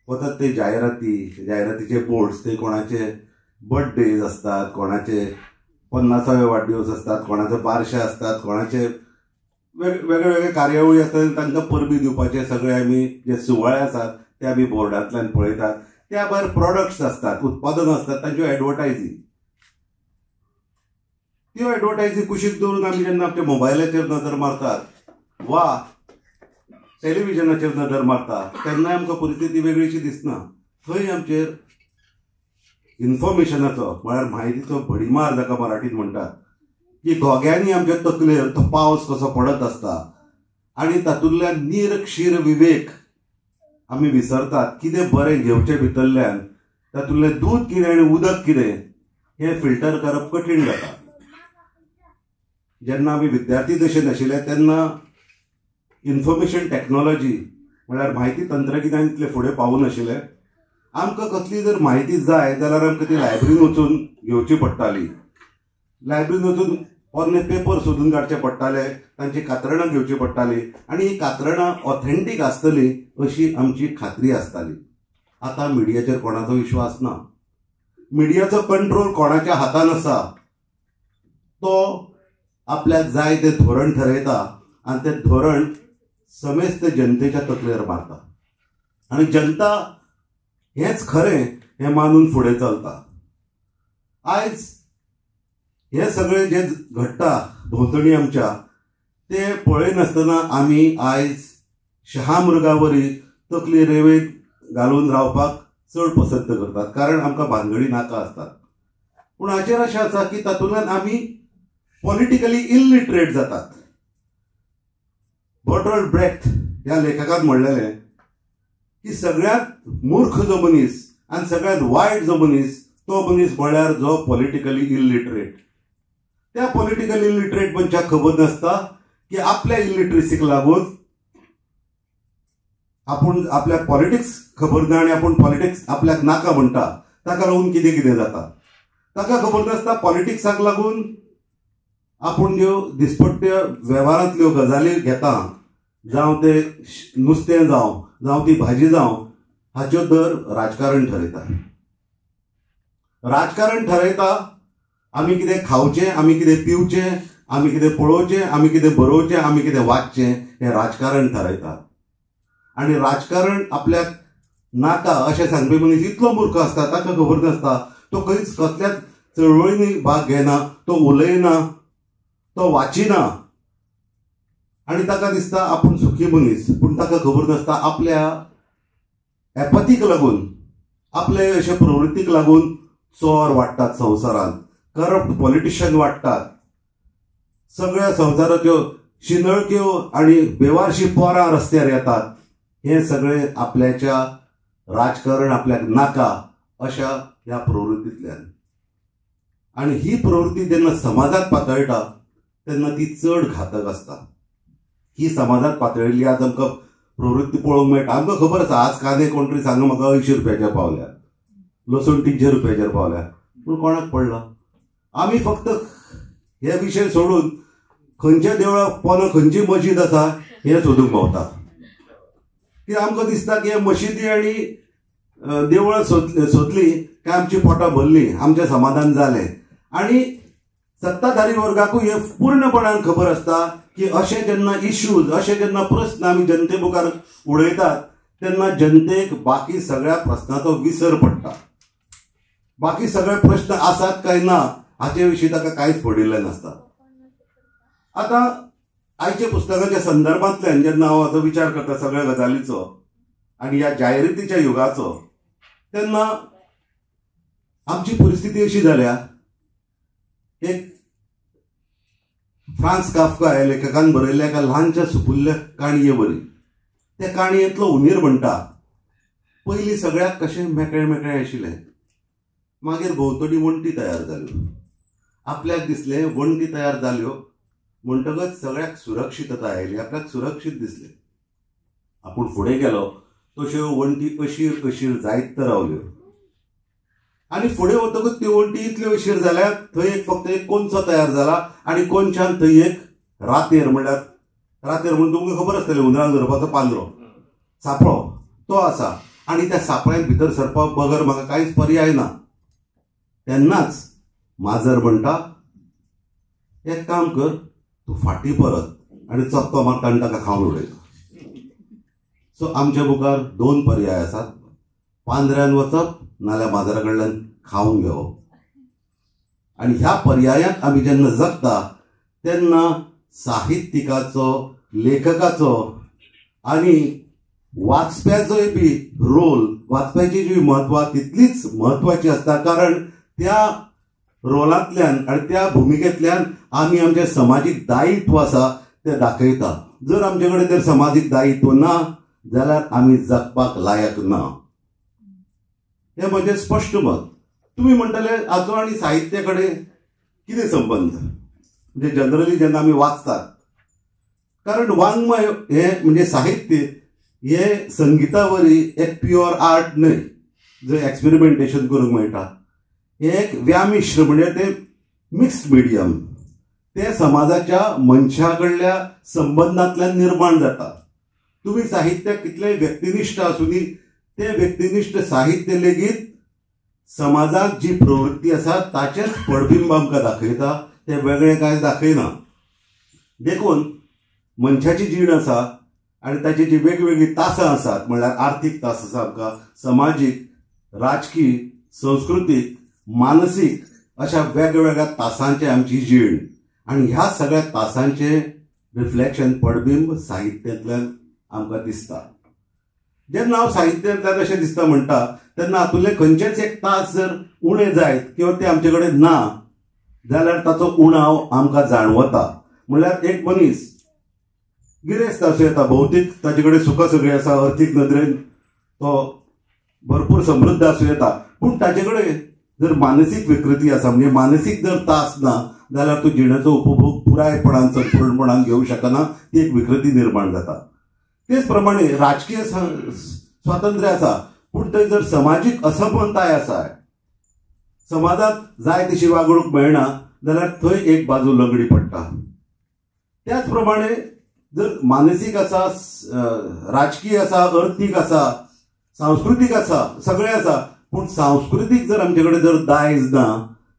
वतात ते जायरातीचे बोर्ड्स, ते कोणाचे बर्थडेज आसतात, कोणाचे 50वे वाडदिवस आसतात, कोणाचे बारशे आसतात, कोणाचे वेगळे कार्यावळी आसतात, तांकां परबी दिवपाचे सगळे आमी जे सुवाळे आसात ते आमी बोर्डांतल्यान पळयतात. त्या भायर प्रॉडक्ट्स आसतात, उत्पादनां आसतात, तांच्यो एडवर्टायजी. त्यो एडवर्टायजी कुशीक दवरून आमी जेन्ना आमच्या मोबायलाचेर नदर मारतात वा टेलिव्हिजनाचेर नदर मारता तेन्ना आमकां परिस्थिती वेगळीशी दिसना. थंय आमचेर इन्फॉर्मेशनाचो म्हळ्यार म्हायतीचो भडीमार जाका मराठींत म्हणटात, की घोग्यांनी आमच्या तकलेर तो पावस कसो पडत आसता आनी तातूंतल्यान निर्क्षीर विवेक आमी विसरतात. कितें बरें घेवचें भितरल्यान तातूंतलें दूद कितें आनी उदक कितें हें फिल्टर करप कठीण जाता. जेन्ना आमी विद्यार्थी दशेन आशिल्ले तेन्ना इन्फॉर्मेशन टॅक्नॉलॉजी म्हळ्यार म्हायती तंत्रगिन्यान इतलें फुडें पावून आशिल्लें. आमकां कसली जर म्हायती जाय जाल्यार आमकां ती लायब्ररीन वचून घेवची पडटाली. लायब्ररीन वचून पोरणे पेपर सोदून काडचे पडटाले, तांची कात्रणां घेवची पडटाली आनी ही कात्रणां ऑथेंटीक आसतली अशी आमची खात्री आसताली. आतां मिडियाचेर कोणाचो विश्वास ना. मिडियाचो कंट्रोल कोणाच्या हातान आसा. तो आपल्याक जाय ते धोरण ठरयता आनी तें धोरण समेस्त जनतेच्या तकलेर मारता आनी जनता हेच खरें हें मानून फुडें चलता. आयज हे सगळे जे घडटा भोंवतणी आमच्या ते पळयनासतना आमी आयज शहामृगावरी तकली रेवेत घालून रावपाक चड पसंत करतात, कारण आमकां भानगडी नाका आसतात. पूण हाचेर अशें आसा की तातूंतल्यान आमी पॉलिटिकली इलिटरेट जातात. बर्टोल्ट ब्रेख्ट ह्या लेखकान म्हणलेलें की सगळ्यांत मूर्ख जो मनीस आनी सगळ्यांत वायट जो मनीस तो मनीस म्हळ्यार जो पॉलिटिकली इलिटरेट. त्या पॉलिटिकली इलिटरेट मनशाक खबर नासता की आपल्या इलिटरसीक लागून आपूण आपल्याक पॉलिटिक्स खबर ना आनी आपूण पॉलिटिक्स आपल्याक नाका म्हणटा ताका लागून कितें कितें जाता. ताका खबर नासता पॉलिटिक्साक लागून आपूण ज्यो दिसपट्ट्यो वेव्हारांतल्यो गजाली घेता, जावं ते नुस्तें जावं ती भाजी जावं, हाच्यो दर राजकारण ठरयता. राजकारण ठरयता आमी कितें खावचें, आमी कितें पिवचें, आमी कितें पळोवचें, आमी कितें बरोवचें, आमी कितें वाचचें हें राजकारण ठरयता. आनी राजकारण आपल्याक नाका अशें सांगपी मनीस इतलो मूर्ख आसता, ताका खबर नासता. तो खंयच कसल्याच चळवळींनी भाग घेना, तो उलयना, तो वाचिना आनी ताका दिसता आपूण सुखी मनीस. पूण ताका खबर नासता आपल्या एपथीक लागून, आपले अशे प्रवृत्तीक लागून चोर वाडटात संवसारांत, करप्ट पॉलिटिशियन वाडटात, सगळ्या संवसाराच्यो शिनळक्यो आनी बेवारशी पोरां रस्त्यार येतात. हे सगळे आपल्याच्या राजकारण आपल्याक नाका अशा ह्या प्रवृत्तींतल्यान. आनी ही प्रवृत्ती जेन्ना समाजात पातळटा तेन्ना ती चड घातक आसता. ही समाजात पातळिल्ली आज आमकां प्रवृत्ती पळोवंक मेळटा. आमकां खबर आसा आज कांदे कोण तरी सांग म्हाका 80 रुपयाचेर पावल्या, लसूण 300 रुपयाचेर पावल्या, पूण कोणाक पडला. आमी फक्त हे विशय सोडून खंयच्या देवळा पोंदा खंयची मशीद आसा हें सोदूंक भोंवता. कित्याक आमकां दिसता की हे मशिदी आनी देवळां सोदली काय आमची पोटां भरली, आमचें समाधान जालें. आनी सत्ताधारी वर्गाकूय हे पूर्णपणान खबर आसता की अशे जेन्ना इश्यूज, अशे जेन्ना प्रस्न आमी जनते मुखार उडयतात तेन्ना जनतेक बाकी सगळ्या प्रस्नाचो विसर पडटा. बाकी सगळे प्रश्न आसात काय ना हाचे विशीं ताका कांयच पडिल्लें नासता. आतां आयच्या पुस्तकाच्या संदर्भांतल्यान जेन्ना हांव आतां विचार करता सगळ्या गजालीचो आनी ह्या जायरातीच्या युगाचो, तेन्ना आमची परिस्थिती अशी जाल्या, एक फ्रांस काफ्का ह्या लेखकान बरयल्ल्या एका ल्हानच्या सुपुल्ल्या काणये वरी. त्या काणयेंतलो उंदीर म्हणटा, पयलीं सगळ्याक कशें मेकळें मेकळें आशिल्लें, मागीर भोंवतणी वण्टी तयार जाल्यो. आपल्याक दिसलें वण्टी तयार जाल्यो म्हणटकच सगळ्याक सुरक्षीतता आयली, आपल्याक सुरक्षीत दिसलें. आपूण फुडें गेलो तश्यो वण्टी अशीर अशीर जायत रावल्यो आनी फुडें वतकच त्यो वण्टी इतल्यो अशीर जाल्यात थंय फक्त एक कोंचो तयार जाला आनी कोंच्यान थंय एक रातेर म्हणल्यार म्हणून तुमकां खबर आसतलें हुंदरांक धरपाचो पांजरो, सापळो तो आसा. आनी त्या सापळ्याक भितर सरपाक बगर म्हाका कांयच पर्याय ना. तेन्नाच माजर म्हणटा, एक काम कर, तूं फाटीं परत आनी चकतो मारता आनी ताका खावन उडयता. सो आमच्या मुखार 2 पर्याय आसात, पांजऱ्यान वचप नाल्यार माजरा कडल्यान खावन घेवप. आनी ह्या पर्यायाक आमी जेन्ना जगता तेन्ना साहित्यिकाचो, लेखकाचो आनी वाचप्याचोय बी रोल, वाचप्याची जी म्हत्व तितलीच म्हत्वाची आसता. कारण त्या रोलांतल्यान आनी त्या भुमिकेंतल्यान आमी आमचें समाजीक दायित्व आसा तें दाखयता. जर आमचे कडेन जर समाजीक दायित्व ना जाल्यार आमी जगपाक लायक ना. हें म्हजें स्पश्ट मत. तुमी म्हणटले हाचो आनी साहित्या कडेन कितें संबंद? म्हणजे जनरली जेन्ना आमी वाचतात, कारण वाङ्मय हें म्हणजे साहित्य हें संगितावरी एक प्युअर आर्ट न्हय, जंय एक्सपेरिमेंटेशन करूंक मेळटा. हें एक व्यामिश्र म्हणजे तें मिक्स्ड मिडियम. ते समाजाच्या मनशा संबंधांतल्यान निर्माण जाता. तुम्ही साहित्य कितलेय व्यक्तिनिश्ठ आसुनी ते व्यक्तिनिश्ठ साहित्य लेगीत समाजात जी प्रवृत्ती आसा ताचेच पडबिंब आमकां दाखयता, ते वेगळे कांय दाखयना. देखून मनशाची जीण आसा आनी ताची जी वेगवेगळी तासां आसात, म्हणल्यार आर्थीक तास आसा आमकां, समाजीक, राजकीय, संस्कृतीक, मानसीक अशा वेगवेगळ्या तासांची आमची जीण, आनी ह्या सगळ्या तासांचे रिफ्लेक्शन पडबिंब साहित्यांतल्यान आमकां दिसता. जेन्ना हांव साहित्यांतल्यान अशें दिसता म्हणटा तेन्ना हातूंतले खंयचेच एक तास जर उणे जायत किंवा ते आमचे कडेन ना जाल्यार ताचो उणाव आमकां जाणवता. म्हणल्यार एक मनीस गिरेस्त आसूं येता, भौतीक ताचे कडेन सुखां सगळीं आसा, अर्थीक नदरेन तो भरपूर समृद्ध आसूं येता, पूण ताचे कडेन जर मानसीक विकृती आसा, म्हणजे मानसीक जर तास ना जाल्यार तो जिणेचो उपभोग पुरायपणान संपूर्णपणान घेवंक शकना, ती एक विकृती निर्माण जाता. तेच प्रमाणे राजकीय स्वातंत्र्य आसा, पूण थंय जर समाजीक असमताय आसा, समाजात जाय तशी वागणूक मेळना जाल्यार थंय एक बाजू लंगडी पडटा. त्याच प्रमाणे जर मानसीक आसा, राजकीय आसा, अर्थीक आसा, सांस्कृतीक आसा, सगळें आसा, पूण सांस्कृतीक जर आमचे कडेन जर दायज ना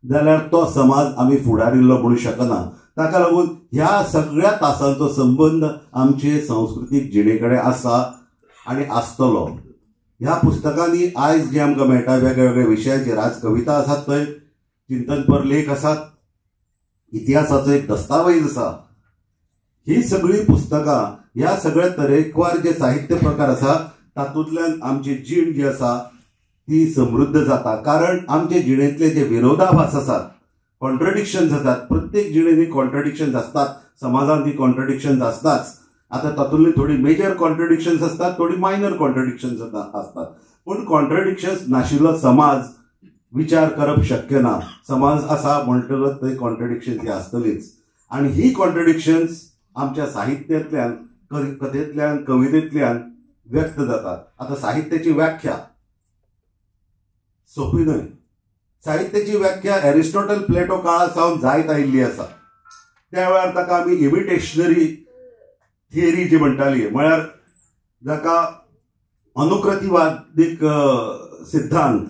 जाल्यार तो समाज आमी फुडारिल्लो म्हणूंक शकना. ताका लागून ह्या सगळ्या तासांचो संबंध आमचे सांस्कृतीक जिणे कडेन आसा आनी आसतलो. ह्या पुस्तकांनी आयज जे आमकां मेळटा वेगवेगळ्या विशयांचेर, आज कविता आसात, थंय चिंतनपर लेख आसात, इतिहासाचो एक दस्तावेज आसा. ही सगळी पुस्तकां, ह्या सगळ्या तरेकवार जे साहित्य प्रकार आसा तातूंतल्यान आमची जीण जी आसा ती समृद्ध जाता. कारण आमचे जिणेंतले जे विरोधाभास आसात, कॉन्ट्रडिक्शन्स आसात, प्रत्येक जिणेंनी कॉन्ट्रडिक्शन्स आसतात, समाजांत ही कॉन्ट्रडिक्शन्स आसताच. आता तातूंतली थोडी मेजर कॉन्ट्रडिक्शन्स आसतात, थोडी मायनर कॉन्ट्रडिक्शन्स आसतात, पूण कॉन्ट्रडिक्शन्स नाशिल्लो समाज विचार करप शक्य ना. समाज आसा म्हणटकच थंय कॉन्ट्रडिक्शन्स ही आसतलीच. आनी ही कॉन्ट्रडिक्शन्स आमच्या साहित्यांतल्यान, कथेंतल्यान, कवितेंतल्यान व्यक्त जातात. आता साहित्याची व्याख्या सोपी न्हय. साहित्याची व्याख्या एरिस्टॉटल, प्लेटो काळा सावन जायत आयिल्ली आसा. त्या वेळार ताका आमी इमिटेशनरी थियरी जी म्हणटाली, म्हळ्यार जाका अनुकृतीवादीक सिद्धांत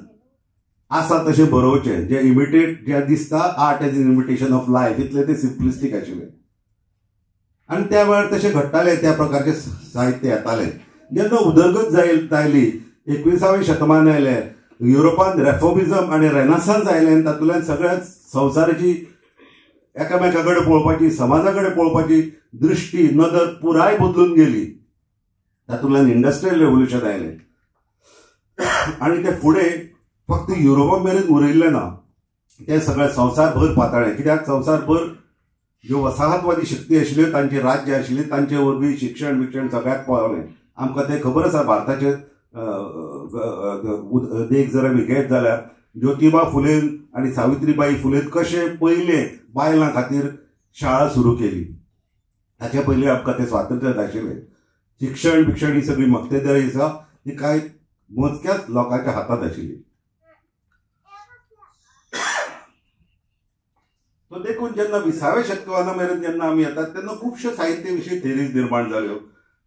आसा तशें बरोवचें, जे इमिटेट जे दिसता art as an imitation of life, इतले ते सिंप्लिस्टीक आशिल्ले. आनी त्या वेळार तशें घडटालें, त्या प्रकारचे साहित्य येतालें. जेन्ना उदरगत जायली, 21वें शतमान आयलें, युरोपान रेफॉर्मिझम आनी रेनासान्स आयलें, तातूंतल्यान सगळ्या संवसाराची एकामेका कडेन पळोवपाची, समाजा कडेन पळोवपाची दृश्टी, नदर पुराय बदलून गेली. तातूंतल्यान इंडस्ट्रियल रेव्होल्युशन आयलें आनी ते फुडें फक्त युरोपा मेरेन उरयल्लें ना, ते सगळें संवसारभर पातळ्ळें. कित्याक संवसारभर ज्यो वसाहतवादी शक्ती आशिल्ल्यो, तांची राज्य आशिल्ली, तांचे वरवीं शिक्षण सगळ्याक पावलें. आमकां तें खबर आसा. भारताचे देख जर आमी घेत जाल्यार ज्योतिबा फुलेन आनी सावित्रीबाई फुलेन कशें पयले बायलां खातीर शाळा सुरू केली, ताचे पयलीं आमकां तें स्वातंत्र्य नाशिल्लें. शिक्षण ही सगळी मक्तेदारी आसा ती कांय मोजक्याच लोकांच्या हातांत आशिल्ली. तो देखून जेन्ना 20व्या शतकाना मेरेन जेन्ना आमी येतात तेन्ना खुबश्यो साहित्य विशीं थेरीज निर्माण जाल्यो.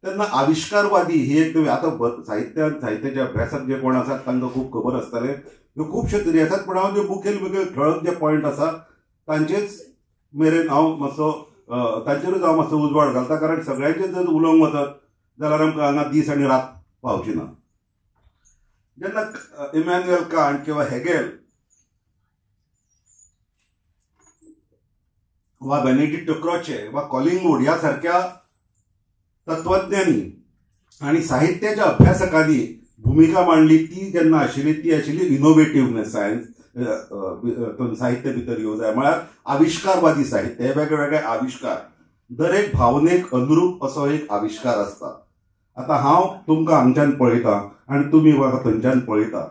तेन्ना आविष्कारवादी ही एक आतां साहित्याच्या अभ्यासाक जे कोण आसात तांकां खूब खबर आसतलें, ह्यो खुबश्यो तरी आसात. पूण हांव जे मुखेल ठळक जे पॉयंट आसा तांचेच मेरेन हांव मातसो तांचेरूच हांव मातसो उजवाड घालता. कारण सगळ्यांचेर जर उलोवंक वचत जाल्यार आमकां हांगा दीस आनी रात पावची ना. जेन्ना इमॅन्युएल कांट किंवा हेगेल वा बेनेडिक्ट क्रोचे वा कॉलिंगवूड ह्या सारक्या तत्वज्ञानी आणि साहित्याच्या अभ्यासकांनी भूमिका मांडली, ती जेन्ना आशिल्ली ती आशिल्ली इनोव्हेटिव्हनेस. साहित्य भितर येवं जाय, म्हळ्यार आविष्कारवादी साहित्य. हे वेगवेगळे आविष्कार, दर एक भावनेक अनुरूप असो एक आविष्कार आसता. आता हांव तुमकां हांगच्यान पळयतां आनी तुमी म्हाका थंयच्यान पळयता.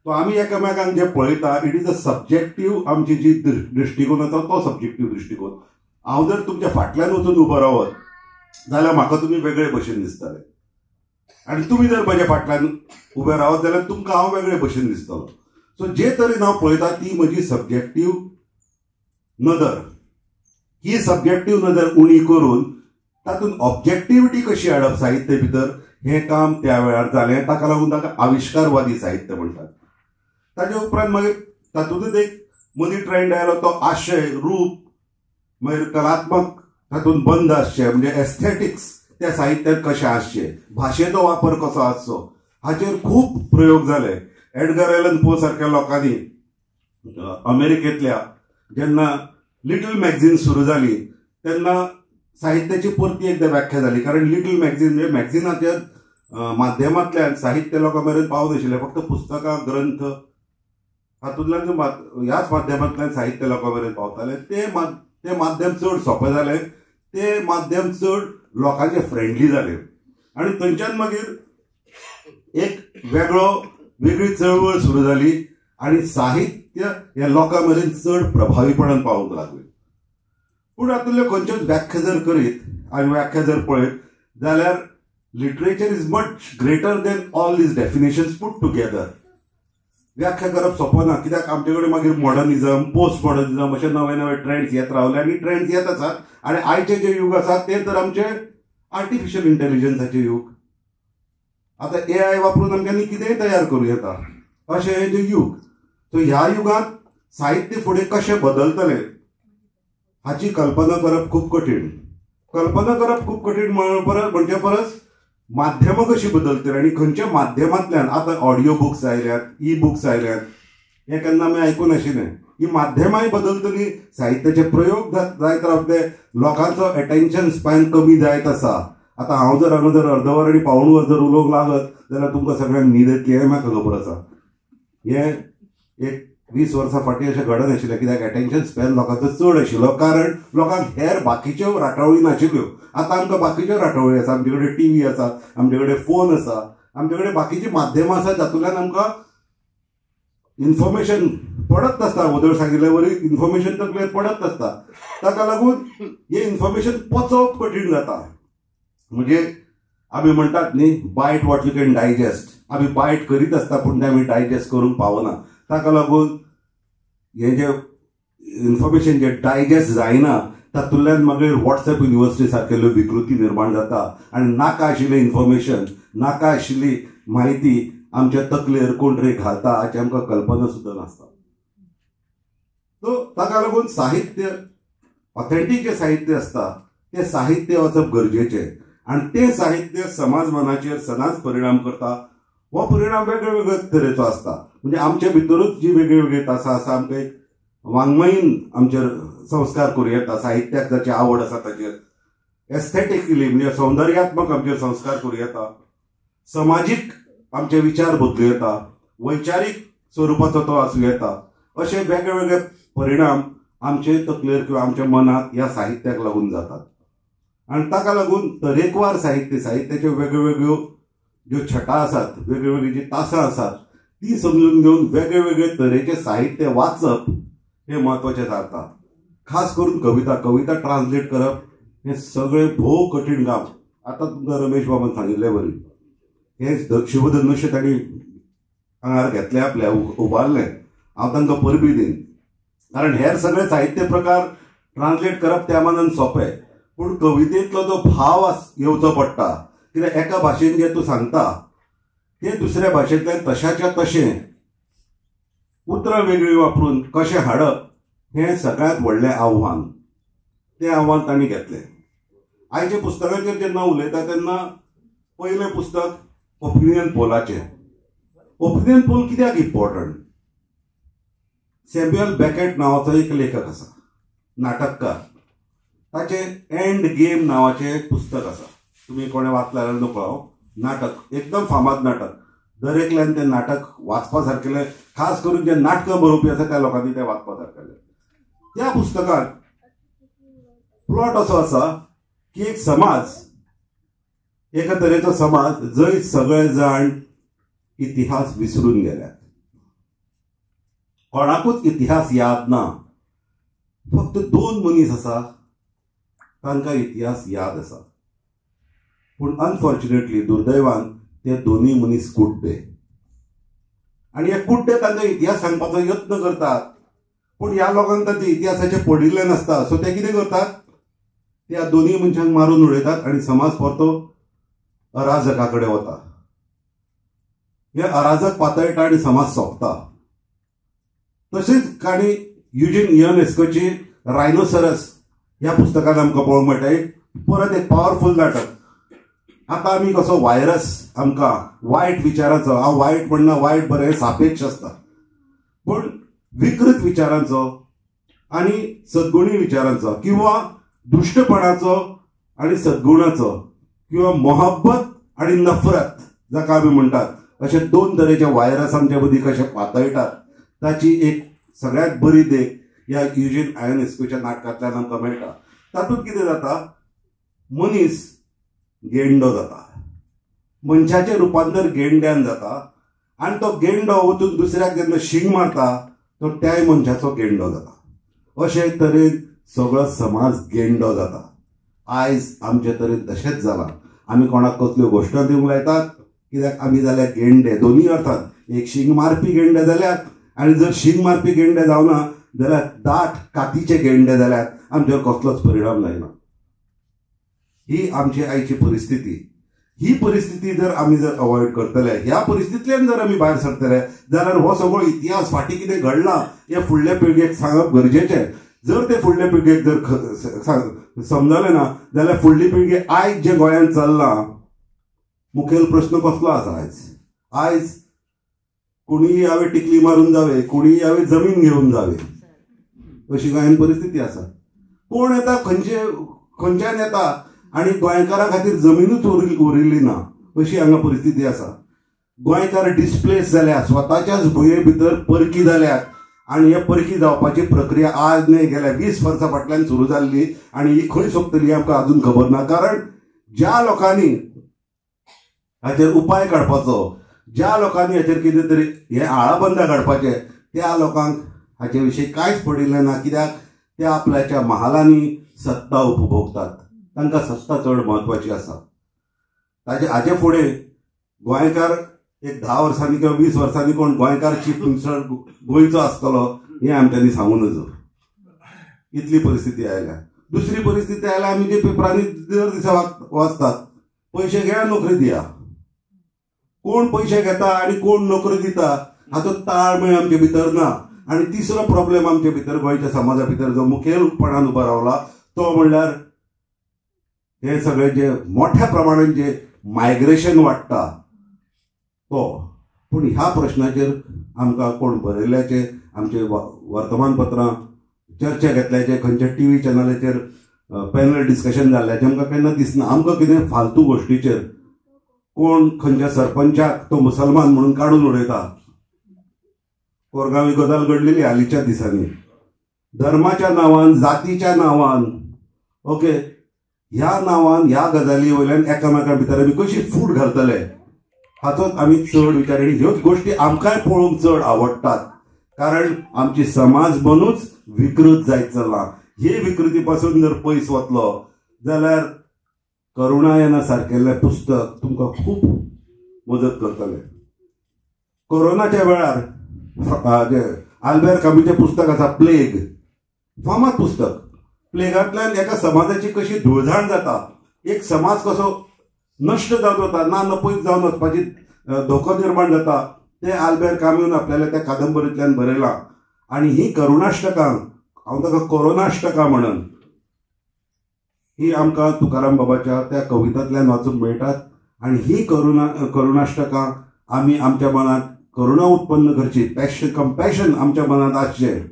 तो आमी एकामेकांक जे पळयता इट इज अ सब्जेक्टीव, आमची जी दृश्टिकोन आसा तो सब्जेक्टीव दृश्टिकोन. हांव जर तुमच्या फाटल्यान वचून उबो रावत जाल्यार म्हाका तुमी वेगळे भशेन दिसतले, आनी तुमी जर म्हज्या फाटल्यान उबे रावत जाल्यार तुमकां हांव वेगळे भशेन दिसतलो. सो जे तरेन हांव पळयता ती म्हजी सब्जेक्टीव नदर, ही सब्जेक्टीव नदर उणी करून तातूंत ऑब्जेक्टिविटी कशी हाडप साहित्य भितर हें काम त्या वेळार जालें. ताका लागून ताका आविष्कारवादी साहित्य म्हणटात. ताजे उपरांत मागीर तातूंतच एक मदीं ट्रेंड आयलो तो आशय रूप मागीर कलात्मक तातूंत बंद आसचे म्हणजे एस्थेटिक्स त्या साहित्यांत कशें आसचे, भाशेचो वापर कसो आसचो हाचेर खूब प्रयोग जाले. एडगर एलन पो सारक्या लोकांनी अमेरिकेंतल्या जेन्ना लिटल मॅगझीन सुरू जाली तेन्ना साहित्याची परती एकदा व्याख्या जाली. कारण लिटल मॅगझीन म्हणजे मॅगझिनाच्या माध्यमांतल्यान साहित्य लोकां मेरेन पावनाशिल्लें, फक्त पुस्तकां ग्रंथ हातूंतल्यान ह्याच माध्यमांतल्यान साहित्य लोकां मेरेन पावतालें. ते माध्यम चड सोंपें जालें, ते माध्यम चड लोकांचे फ्रेंडली जालें आनी थंयच्यान मागीर एक वेगळी चळवळ सुरू जाली आनी साहित्य हे लोकां मेरेन चड प्रभावीपणान पावूंक लागलें. पूण हातूंतल्यो खंयच्योच व्याख्या जर करीत आनी व्याख्या जर पळयत जाल्यार literature is much greater than all these definitions put together. व्याख्या करप सोंपो ना, कित्याक आमचे कडेन मागीर मॉडर्निझम, पोस्ट मॉडर्निझम अशे नवे नवे ट्रेंड्स येत रावले आनी ट्रेंड्स येत आसात. आनी आयचे जे युग आसात ते तर आमचे आर्टिफिशियल इंटेलिजन्साचे युग. आतां AI वापरून आमच्यांनी कितेंय तयार करूं येता अशें हें जें युग. सो ह्या युगांत साहित्य फुडें कशें बदलतलें हाची कल्पना करप खूब कठीण. कल्पना करप खूब कठीण म्हणजे परस माध्यमां कशी बदलतली आनी खंयच्या माध्यमांतल्यान. आतां ऑडियो बुक्स आयल्यात, ई बुक्स आयल्यात, हें केन्ना आमी आयकूं नाशिल्लें. ही माध्यमांय बदलतली, साहित्याचे प्रयोग जायत रावतले, लोकांचो एटेन्शन स्पॅन कमी जायत आसा. आतां हांव जर हांगा जर अर्दवर आनी पावण वर जर उलोवंक लागत जाल्यार तुमकां सगळ्यांक न्हीद येतली हें म्हाका खबर आसा. हें एक 20 वर्सां फाटीं अशें घडनाशिल्लें, कित्याक एटेन्शन स्पॅन लोकांचो चड आशिल्लो, कारण लोकांक हेर बाकीच्यो राटावळी नाशिल्ल्यो. आतां आमकां बाकीच्यो राटावळी आसा, आमचे कडेन टीव्ही आसा, आमचे कडेन फोन आसा, आमचे कडेन बाकीची माध्यमां आसात जातूंतल्यान आमकां इन्फॉर्मेशन पडत नासता. वदळ सांगिल्ले वरी इन्फॉर्मेशन तकलेर पडत नासता. ताका लागून हें इन्फॉर्मेशन पचोवप कठीण जाता. म्हणजे आमी म्हणटात न्ही, बायट वॉट यू कॅन डायजेस्ट. आमी बायट करीत आसता पूण तें आमी डायजेस्ट करूंक पावना. ताका लागून हें जें इन्फॉर्मेशन जें डायजेस्ट जायना तातूंतल्यान मागीर व्हॉट्सएप युनिवर्सिटी सारकेल्यो विकृती निर्माण जाता आनी नाका आशिल्लें इन्फॉर्मेशन, नाका आशिल्ली म्हायती आमच्या तकलेर कोण तरी घालता हाची आमकां कल्पना सुद्दां नासता. सो ताका लागून साहित्य, ऑथेंटीक जें साहित्य आसता तें साहित्य वचप गरजेचें आनी तें साहित्य समाज मनाचेर सदांच परिणाम करता. हो परिणाम वेगळे वेगळे तरेचो आसता. म्हणजे आमचे भितरूच जी वेगळी वेगळी तासां आसा, आमकां एक वाङ्मयीन आमचेर संस्कार करूं येता, साहित्याक जाची आवड आसा ताचेर, एस्थेटिकली म्हणजे सौंदर्यात्मक आमचेर संस्कार करूं येता, समाजीक आमचे विचार बदलूं येता, वैचारीक स्वरुपाचो तो आसूं येता. अशे वेगळे वेगळे परिणाम आमचे तकलेर किंवा आमच्या मनात ह्या साहित्याक लागून जातात. आनी ताका लागून तरेकवार साहित्याच्यो वेगळ्यो वेगळ्यो ज्यो छटा आसात, वेगळी वेगळी जी तासां आसात ती समजून घेवन वेगळे वेगळे तरेचे साहित्य वाचप हें म्हत्वाचें जाता. खास करून कविता ट्रान्सलेट करप हें सगळें भोव कठीण काम. आतां तुमकां रमेश बाबान सांगिल्लें बरी, हें शिवधन अशें तांणी आंगार घेतलें, आपल्या उबारलें. हांव तांकां परबी दीन, कारण हेर सगळे साहित्य प्रकार ट्रान्सलेट करप त्या मानान सोंपें, पूण कवितेंतलो जो भाव येवचो पडटा, कित्याक एका भाशेन जें तूं सांगता तें दुसऱ्या भाशेंतल्यान तशाच्या तशें उतरां वेगळीं वापरून कशें हाडप हें सगळ्यांत व्हडलें आव्हान. तें आव्हान तांणी घेतलें. आयच्या पुस्तकांचेर जेन्ना उलयता तेन्ना पयलें पुस्तक ओपिनियन पोलाचें. ओपिनियन पोल कित्याक इम्पॉर्टंट? सॅम्युएल बेकेट नांवाचो एक लेखक आसा, नाटककार. ताचें एंड गेम नांवाचें पुस्तक आसा. तुमी कोणें वाचलां जाल्यार नकळो. नाटक एकदम फामाद नाटक. दरेकल्यान तें नाटक वाचपा सारकेलें, खास करून जे नाटकां बरोवपी आसा त्या लोकांनी तें वाचपा सारकेलें. त्या पुस्तकांत प्लॉट असो आसा की एक समाज, एका तरेचो समाज जंय सगळे जाण इतिहास विसरून गेल्यात. कोणाकूच इतिहास याद ना. फक्त 2 मनीस आसा तांकां इतिहास याद आसा. पूण अनफॉर्च्युनेटली, दुर्दैवान, ते दोनूय मनीस कुड्डे. आनी हे कुड्डे तांकां इतिहास सांगपाचो यत्न करतात, पूण ह्या लोकांक ताचे इतिहासाचें पडिल्लें नासता. सो ते कितें करतात, त्या दोनूय मनशांक मारून उडयतात आनी समाज परतो अराजका कडेन वता. हे अराजक पातळटा आनी समाज सोंपता. तशीच काणी युजीन इयोनेस्कोची रायनोसरस ह्या पुस्तकांत आमकां पळोवंक मेळटा. परत एक पॉवरफुल नाटक. आतां आमी कसो व्हायरस आमकां वायट विचारांचो, हांव वायट म्हणना, वायट बरें सापेक्ष आसता, पूण विकृत विचारांचो आनी सद्गुणी विचारांचो किंवा दुश्टपणाचो आनी सद्गुणाचो किंवा मोहब्बत आनी नफरत जाका आमी म्हणटात, अशे दोन तरेचे व्हायरस आमचे मदीं कशे पातळटात ताची एक सगळ्यांत बरी देख ह्या युजीन आयोनेस्कोच्या नाटकांतल्यान आमकां मेळटा. तातूंत कितें जाता, मनीस गेंडो जाता, मनशाचें रुपांतर गेंड्यान जाता आनी तो गेंडो वचून दुसऱ्याक जेन्ना शींग मारता तो त्याय मनशाचो गेंडो जाता. अशे तरेन सगळो समाज गेंडो जाता. आयज आमचे तरेन तशेंच जालां. आमी कोणाक कसल्यो घोशणा दिवंक लायतात कित्याक आमी जाल्या गेंडे, दोनूय अर्थान. एक शींग मारपी गेंडे जाल्यात आनी जर शींग मारपी गेंडे जावना जाल्यार दाट कातीचे गेंडे जाल्यात आमचेर कसलोच परिणाम जायना. ही आमची आयची परिस्थिती. ही परिस्थिती जर आमी जर अवॉयड करतले, ह्या परिस्थितींतल्यान जर आमी भायर सरतले जाल्यार हो सगळो इतिहास फाटीं कितें घडलां हें फुडल्या पिळगेक सांगप गरजेचें. जर ते फुडल्या पिळगेक जर समजलें ना जाल्यार फुडली पिळगी आयज जे गोंयांत चल्लां, मुखेल प्रश्न कसलो आसा आयज कोणीय हांवें टिकली मारून जावे, कोणीय हांवें जमीन घेवन जावे, अशी गोंयांत परिस्थिती आसा. कोण येता, खंयच्यान येता आनी गोंयकारां खातीर जमीनूच उरिल्ली ना, अशी हांगा परिस्थिती आसा. गोंयकार डिस्प्लेस जाल्यात, स्वताच्याच भुंये भितर परकी जाल्यात आनी हे परकी जावपाची प्रक्रिया आज न्हय गेल्या 20 वर्सां फाटल्यान सुरू जाल्ली आनी ही खंय सोंपतली आमकां अजून खबर ना. कारण ज्या लोकांनी हाचेर उपाय काडपाचो, ज्या लोकांनी हाचेर कितें तरी हे आळाबंदा काडपाचे, त्या लोकांक हाचे विशीं कांयच पडिल्लें ना. कित्याक ते आपल्याच्या महालांनी सत्ता उपभोगतात, तांकां सत्ता चड म्हत्वाची आसा. हाचे फुडें गोंयकार एक 10 वर्सांनी किंवा 20 वर्सांनी कोण गोंयकार चीफ मिनिस्टर गोंयचो आसतलो हें आमच्यांनी सांगूं नजो. इतली परिस्थिती आयल्या. दुसरी परिस्थिती आयल्या, आमी जे पेपरांनी दर दिसा वाचतात, पयशे घेया नोकरी दिया. कोण पयशे घेता आनी कोण नोकरी दिता हाचो ताळमेळ आमचे भितर ना. आनी तिसरो प्रॉब्लेम आमचे भितर गोंयच्या समाजा भितर जो मुखेलपणान उबो रावला तो म्हणल्यार हे सगळे जे मोठ्या प्रमाणात जे मायग्रेशन वाडटा तो. पूण ह्या प्रश्नाचेर आमकां कोण बरयल्याचे, आमचे वर्तमानपत्रां चर्चा घेतल्याचे, खंयच्या टीव्ही चॅनलाचेर पॅनल डिस्कशन जाल्ल्याचें आमकां केन्ना दिसना. आमकां कितें फालतू गोश्टीचेर कोण खंयच्या सरपंचाक तो मुसलमान म्हणून काडून उडयता. कोरगांव गजाल घडलेली हालींच्या दिसांनी. धर्माच्या नांवान, जातीच्या नांवान, ओके, ह्या नांवान ह्या गजाली वयल्यान एकामेका भितर आमी कशी फूट घालतले हाचोच आमी चड विचार. आनी ह्योच गोश्टी आमकांय पळोवंक चड आवडटात कारण आमची समाज बनूच विकृत जायत चल्ला. हे विकृती पासून जर पयस वतलो जाल्यार करुणायना सारकेल्लें पुस्तक तुमकां खूब मदत करतलें. कोरोनाच्या वेळार आल्बेर कामूचें पुस्तक आसा प्लेग, फामाद पुस्तक. प्लेगांतल्यान एका समाजाची कशी धुळधाण जाता, एक समाज कसो नश्ट जावन वता, ना नपयत जावन वचपाची धोको निर्माण जाता, ते आल्बेर कामून आपल्याला त्या कादंबरींतल्यान बरयलां. आनी ही करुणाश्टकां, हांव ताका कोरोनाश्टकां म्हणन, ही आमकां तुकाराम बाबाच्या त्या कवितांतल्यान वाचूंक मेळटात. आनी ही करुणाश्टकां आमी आमच्या मनांत करुणा उत्पन्न करची, कंपॅशन आमच्या मनांत आसचें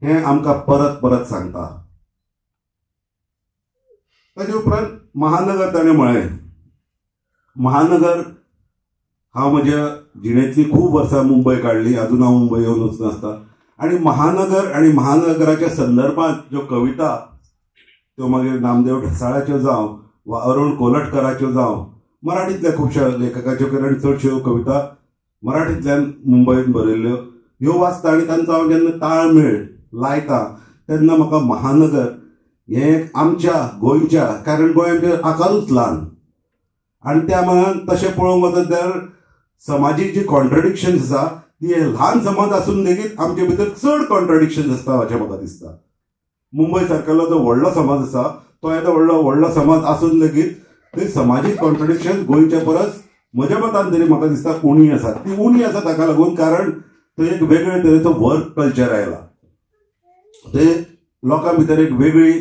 हें आमकां परत परत सांगता. ताचे उपरांत महानगर ताणें म्हळें. महानगर, हांव म्हज्या जिणेंतली खूब वर्सां मुंबय काडली, अजून हांव मुंबय येवन वचून आसता. आनी महानगर आनी महानगराच्या संदर्भांत ज्यो कविता, त्यो मागीर नामदेव ढसाळाच्यो जावं वा अरुण कोलटकराच्यो जावं, मराठींतल्या खुबश्या लेखकाच्यो कारण चडश्यो कविता मराठींतल्यान मुंबयत बरयल्ल्यो, ह्यो वाचता. आनी तांचो हांव जेन्ना ताळमेळ लायता तेन्ना म्हाका महानगर हें आमच्या गोंयच्या, कारण गोंय आमच्या आकारूच ल्हान, आनी त्या मनान तशें पळोवंक वचत जाल्यार समाजीक जी कॉन्ट्रडिक्शन्स आसा ती ल्हान समाज आसून लेगीत आमचे भितर चड कॉन्ट्राडिक्शन आसता अशें म्हाका दिसता. मुंबय सारकेलो जो व्हडलो समाज आसा तो येदो व्हडलो समाज आसून लेगीत थंय समाजीक कॉन्ट्राडिक्शन गोंयच्या परस म्हज्या मतान तरी म्हाका दिसता उणी आसा. ती उणी आसा ताका लागून कारण थंय एक वेगळे तरेचो वर्क कल्चर आयला. थंय लोकां भितर एक वेगळी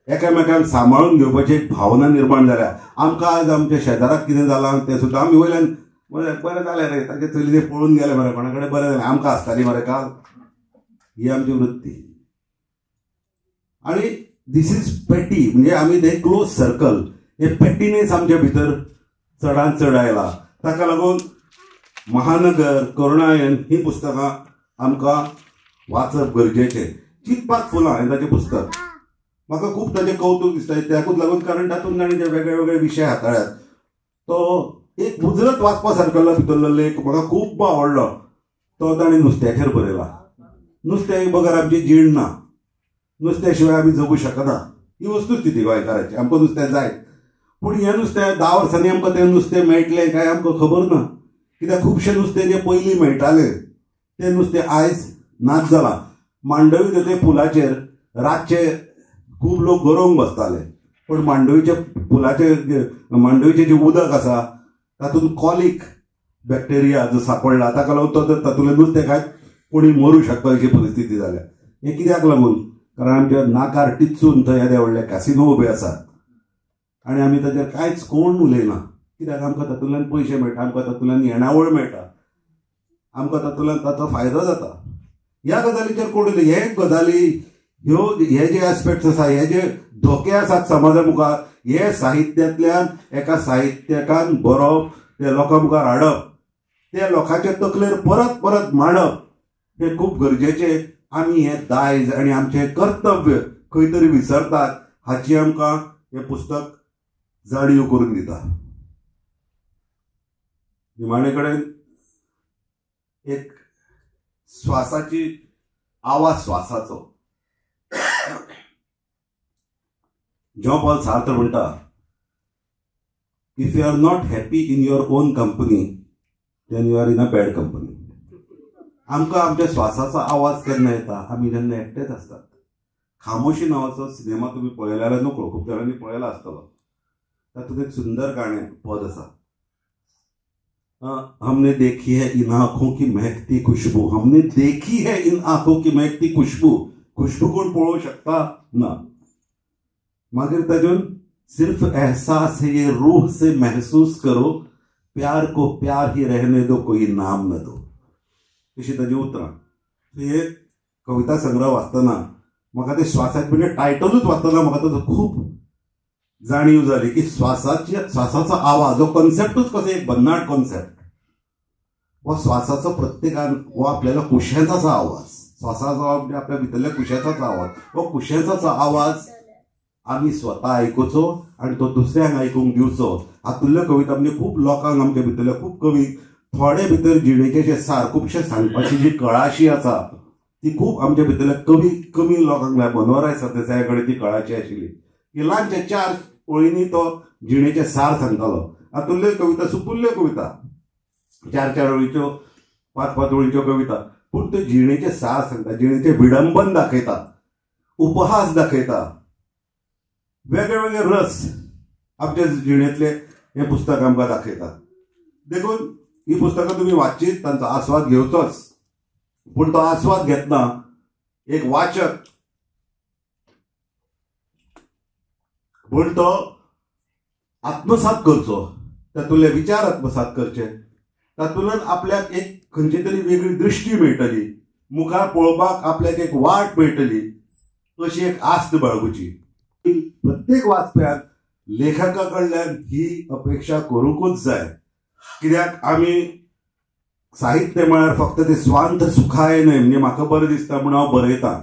एकामेकांक सांबाळून घेवपाची एक भावना निर्माण जाल्या. आमकां आज आमच्या शेजाराक कितें जालां तें सुद्दां आमी वयल्यान बरें जालें रे ताचे चली तें पळून गेलें मरे कोणा कडेन बरें जालें आमकां आसताली मरे काल. ही आमची वृत्ती. आणि दीस इज पेटी म्हणजे आमी ते क्लोज सर्कल हे पेटीनेस आमच्या भितर चडांत चड आयला. ताका लागून महानगर करुणायन ही पुस्तकां आमकां वाचप गरजेचें. चिंतपाक फुलां हें ताचें पुस्तक. म्हाका खूब ताचें कौतूक दिसता त्याकूच लागून कारण तातूंत ताणें जे वेगळे वेगळे विशय हाताळ्यात तो एक मुजरत वाचपा सारकेलो भितरलो लेख म्हाका खूब आवडलो. तो ताणें नुस्त्याचेर बरयला. नुस्तें बगर आमची जीण ना. नुस्त्या शिवाय आमी जगूं शकना ही वस्तुस्थिती गोंयकाराची. आमकां नुस्तें जाय पूण हें नुस्तें 10 वर्सांनी आमकां तें नुस्तें मेळटलें काय आमकां खबर ना. कित्याक खुबशें नुस्तें जें पयलीं मेळटालें तें नुस्तें आयज नाच जालां. मांडवी ते पुलाचेर रातचे खूब लोक गरोवंक बसताले पूण मांडवीच्या मांडवीचें जें उदक आसा तातूंत कॉलीक बॅक्टेरिया जो सांपडला ताका लागून तो तातूंतलें नुस्तें खायत कोणी मरूं शकता अशी परिस्थिती जाल्या. हें कित्याक लागून कारण आमच्या नाकार टिचून थंय येदे व्हडले कॅसिनो उबे आसात आनी आमी ताचेर कांयच कोण उलयना. कित्याक आमकां तातूंतल्यान पयशे मेळटा आमकां तातूंतल्यान येणावळ मेळटा आमकां तातूंतल्यान ताचो फायदो जाता. ह्या गजालीचेर कोण उलय हे गजाली हे जे एस्पेक्ट्स आसा हे जे धोके आसात समाजा मुखार हे साहित्यांतल्यान एका साहित्यकान बरोवप ते लोकां मुखार हाडप ते लोकांच्या तकलेर परत परत मांडप हे खूब गरजेचें. आमी हें दायज आनी आमचें कर्तव्य खंय तरी विसरतात हाची आमकां हें पुस्तक जाणीव करून दिता. निमाणे कडेन एक श्वासाची आवाज श्वासाचो जॉन पॉल सार्त्र म्हणटा if you are not happy in your own company then you are in a bad company. आमकां आमच्या श्वासाचो आवाज केन्ना येता आमी जेन्ना एकटेच आसतात. खामोशी नांवाचो सिनेमा तुमी पळयला जाल्यार नकळो खूब जाणांनी पळयला आसतलो. तातूंत एक सुंदर गाणें पद आसा हमने देखी है इन आंखों की महकती खुशबू. हमने देखी है इन आंखों की महकती खुशबू. खुशबू कोण पळोवंक शकता ना. मागीर तातून सिर्फ एहसास है ये रूह से महसूस करो प्यार को प्यार ही रहने दो कोई नाम न दो. अशी ताजी उतरां. हे कविता संग्रह वाचतना म्हाका ते श्वासाचे म्हणजे टायटलूच वाचतना म्हाका ताचो खूब जाणीव जाली की श्वासाचो आवाज हो कॉन्सेप्टूच कसो एक भन्नाट कॉन्सेप्ट. हो श्वासाचो प्रत्येकान हो आपल्याला कुशेंचाचो आवाज श्वासाचो म्हणजे आपल्या भितरल्या कुशेंचाचो आवाज. हो कुशेंचाचो आवाज आमी स्वता आयकुचो आनी तो दुसऱ्यांक आयकूंक दिवचो. हातूंतल्यो कविता म्हणजे खूब लोकांक आमच्या भितरल्या खूब कवी थोडे भितर जिणेचे जे सार खुबशे सांगपाची जी कळाशी आसा ती खूब आमच्या भितरल्या कमी लोकांक मेळ्ळ्या. मनोहरराय सरदेसाया कडेन ती कळाची आशिल्ली की ल्हानशे 4 ओळींनी तो जिणेचे सार सांगतालो. हातूंतल्यो कविता सुपुल्ल्यो कविता 4 ओळीच्यो 5 ओळीच्यो कविता पूण त्यो जिणेचे सार सांगता. जिणेचे विडंबन दाखयता उपहास दाखयता वेगळे वेगळे रस आमच्या जिणेंतले हे पुस्तक आमकां दाखयता. देखून ही पुस्तकां तुमी वाचीत तांचो आस्वाद घेवचोच पूण तो आस्वाद घेतना एक वाचक पूण तो आत्मसात करचो. तातूंतले विचार आत्मसात करचे. तातूंतल्यान आपल्याक एक खंयची तरी वेगळी दृश्टी मेळटली. मुखार पळोवपाक आपल्याक एक वाट मेळटली अशी एक आस्त बाळगुची. प्रत्येक वाचप्याक लेखका कडल्यान ही अपेक्षा करूंकूच जाय. कित्याक आमी साहित्य म्हळ्यार फक्त ते स्वांत सुखाय न्हय म्हणजे म्हाका बरें दिसता म्हूण हांव बरयतां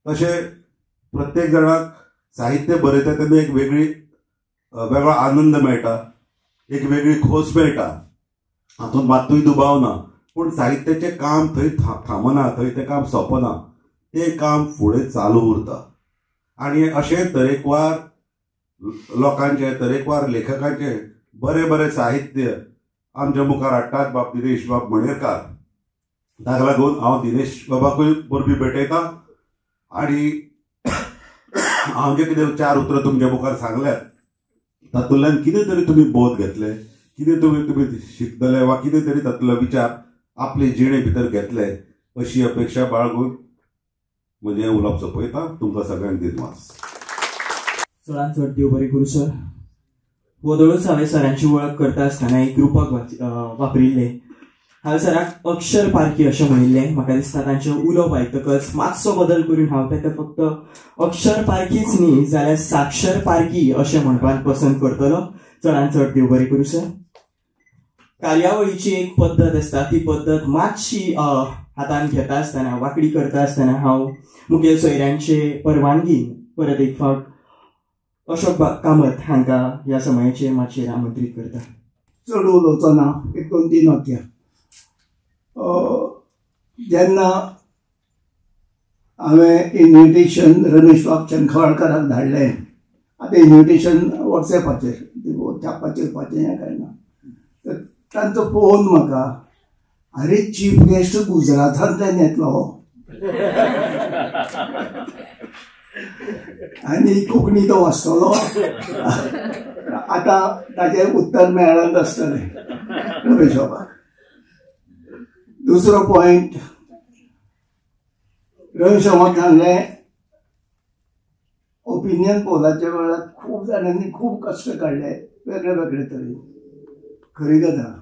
तशें प्रत्येक जाणाक साहित्य बरयता तेन्ना एक वेगळो आनंद मेळटा एक वेगळी खोस मेळटा. हातूंत मात्तूय दुबाव ना. पूण साहित्याचें काम थंय थांबना थंय तें काम सोंपना. तें काम फुडें चालू उरता. आनी अशें तरेकवार लोकांचें तरेकवार लेखकांचें बरें बरें साहित्य आमच्या मुखार हाडटात बाब दिनेश बाब मणेरकार ताका लागून हांव दिनेश बाबाकूय परबी भेटयता आनी हांव जे कितें 4 उतरां तुमच्या मुखार सांगल्यात तातूंतल्यान कितें तरी तुमी बोध घेतले, कितें तुमी शिकतले वा कितें तरी तातूंतलो विचार आपले जिणे भितर घेतले अशी अपेक्षा बाळगून म्हणजे उलोवप सोंपयता. तुमकां सगळ्यांक दिनवास. चडांत चड देव बरें करूं सर. वदळूच हांवें सरांची वळख करता आसतना एक रुपक वापरिल्ले. हांवें सराक अक्षर पारखी अशें म्हणिल्लें. म्हाका दिसता तांचें उलोवप आयकतकच मातसो बदल करून हांव ताका फक्त अक्षर पारखीच न्ही जाल्यार साक्षर पारखी अशें म्हणपाक पसंत करतलो. चडांत चड देव बरें करूं सर. कार्यावळीची एक पद्दत आसता, ती पद्दत मातशी हातान घेता आसतना वांकडी करता आसतना हांव मुखेल सोयऱ्यांचे परवानगीन परत एक फावट अशोक कामत हांकां ह्या समयाचेर मातशें आमंत्रीत करता. चड उलोवचो ना, एक 2-3 वाक्यां. जेन्ना हांवें इन्विटेशन रमेश बाब चनखवाळकाराक धाडलें, आतां इन्विटेशन वॉट्सॅपाचेर छापाचेर येवपाचें हें कांय ना, तर तांचो फोन म्हाका, अरे चीफ गेस्ट गुजरातांतल्यान येतलो आनी कोंकणी तो वाचतलो. आतां ताचें उत्तर मेळत आसतलें रमेश बाबाक. दुसरो पॉयंट, रमेश बाबाक सांगलें ओपिनियन पोलाच्या वेळार खूब जाणांनी खूब कश्ट काडले वेगळे वेगळे तरेन. खरी गजाल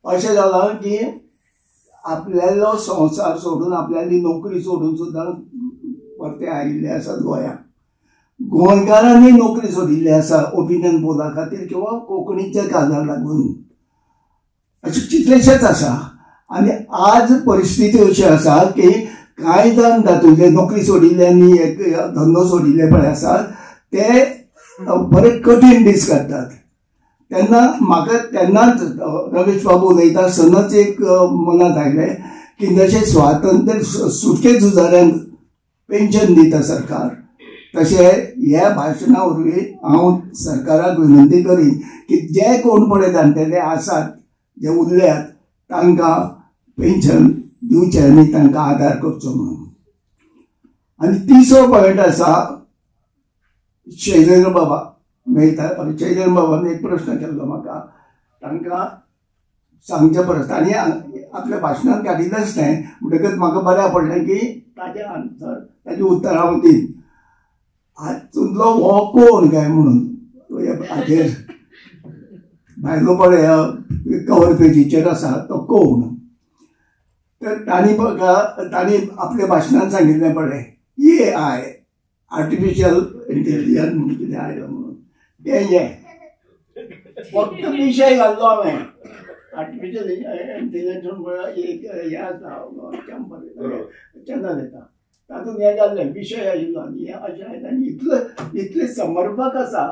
अशें जालां की आपल्यालो संवसार सोडून आपल्याली नोकरी सोडून सुद्दां परते आयिल्ले आसात गोंयांत. गोंयकारांनी नोकरी सोडिल्ली आसा ओपिनियन पोला खातीर किंवा कोंकणीच्या काजार लागून. अशें कितलेशेच आसा. आनी आज परिस्थिती अशी आसा की कांय जाण तातूंतले नोकरी सोडिल्ल्यांनी एक धंदो सोडिल्ले पळय आसात ते बरे कठीण दीस काडटात. तेन्ना म्हाका तेन्नाच रमेश बाबू उलयता आसतनाच एक मनांत आयलें की जशें स्वातंत्र्य सुटके झुजाऱ्यांक पेन्शन दिता सरकार, तशें ह्या भाशणा वरवीं हांव सरकाराक विनंती करीन की जे कोण पळय जाणटेले आसात जे उरल्यात तांकां पेन्शन दिवचें आनी तांकां आदार करचो म्हणून. आनी तिसरो पॉयंट आसा शैलेंद्र बाबा मेळटा. शैलेंद्र बाबान एक प्रश्न केल्लो म्हाका, तांकां सांगचे परस तांणी आपल्या भाशणांत काडिल्लेंच तें म्हणटकच म्हाका बऱ्या पडलें की ताचें आन्सर ताचें उत्तर हांव दीन. हातूंतलो हो कोण काय म्हणून हाचेर भायलो पळय कवर पेजीचेर आसा तो कोण. तर तांणी आपल्या भाशणांत सांगिल्लें पळय AI आर्टिफिशियल इंटेलिजन्स म्हणून कितें आयलो म्हणून तें हें फक्त विशय घाल्लो हांवें. आर्टिफिशियल इंटेलिजन्स म्हणून एक हें आसा चॅनल येता तातूंत हें घाल्लें विशय आयिल्लो आनी हें अशें आयलें आनी इतलें समर्पक आसा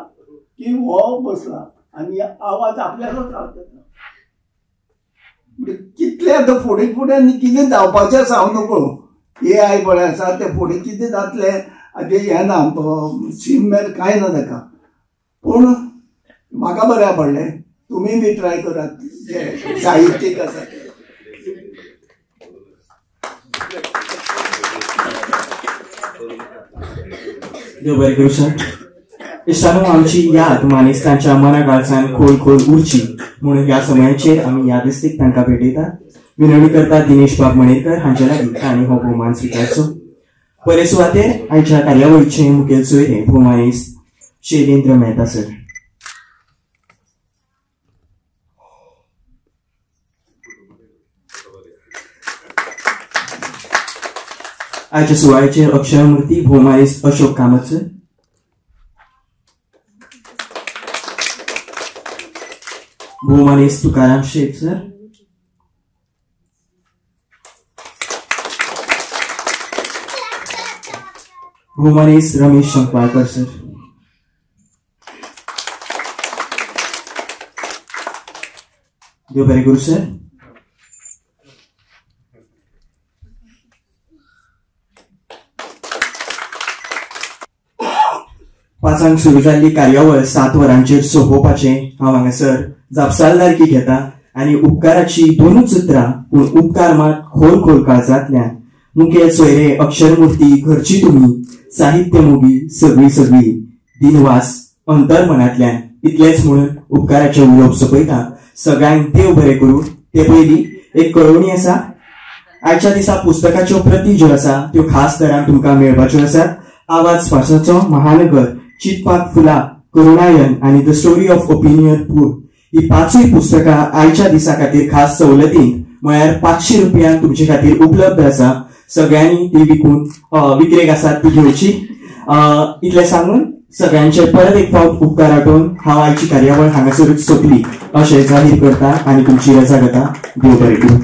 की हो बसला आनी आवाज आपल्यालोच रावता. कितले आतां फुडें फुडें कितें जावपाचें आसा हांव नको. AI पळय आसा तें फुडें कितें जातलें हाचें हें ना, सिमेर कांय ना ताका. पूण म्हाका बऱ्या पडलें, तुमी बी ट्राय करात जे साहित्यीक आसा ते. देव बरें करूं सर. इश्टानो आमची याद मानेस्तांच्या मना काळजान खोल खोल उरची म्हणून ह्या समयाचेर आमी यादस्तीक तांकां भेटयतात. विनवणी करता दिनेश बाब मणेरकर हांचे लागीं तांणी हो भोवमान स्विकारचो. बरे सुवातेर आयच्या कार्यावळीचे मुखेल सोयरे भोवमानेस्त शैलेंद्र मेहता सर. आयच्या सुवाळ्याचेर अक्षरमूर्ती भोवमानेस्त अशोक कामत सर. भोवमानेस्त तुकाराम शेख सर. भोवमानेस्त रमेश शंकवाळकर सर. देव बरें करूं सर. पांचांक सुरू जाल्ली कार्यावळ 7 वरांचेर सोंपोवपाचें हांव हांगासर जापसालदारकी घेता आणि उपकाराची दोनूच उतरां पूण उपकार मात खोल खोल काळजांतल्यान मुखेल सोयरे अक्षरमूर्ती घरची तुम्ही साहित्य मोगी सगळी सगळी दिनवास अंतर्मनातल्यान इतलेच म्हणून उपकाराचे उलोवप सोपयता. सगळ्यांक देव बरें करूं. ते पयलीं एक कळवणी आसा. आयच्या दिसा पुस्तकाच्यो प्रती ज्यो आसा त्यो खास दरान तुमकां मेळपाच्यो आसात. आवाज स्पासाचो महानगर, चितपाक फुला, करुणायन आणि द स्टोरी ऑफ ओपिनियन पूर ही 5 पुस्तकां आयच्या दिसा खातीर खास सवलतीन म्हळ्यार 500 रुपयान तुमचे खातीर उपलब्ध आसा. सगळ्यांनी ती विक्रेक आसात ती घेवची. इतले सांगून सगळ्यांचे परत एक फावट उपकार आठोवन हांव आयची कार्यावळ हांगासरूच सोंपली अशें जाहीर करता आनी तुमची रजा घेता. देव बरें करूं.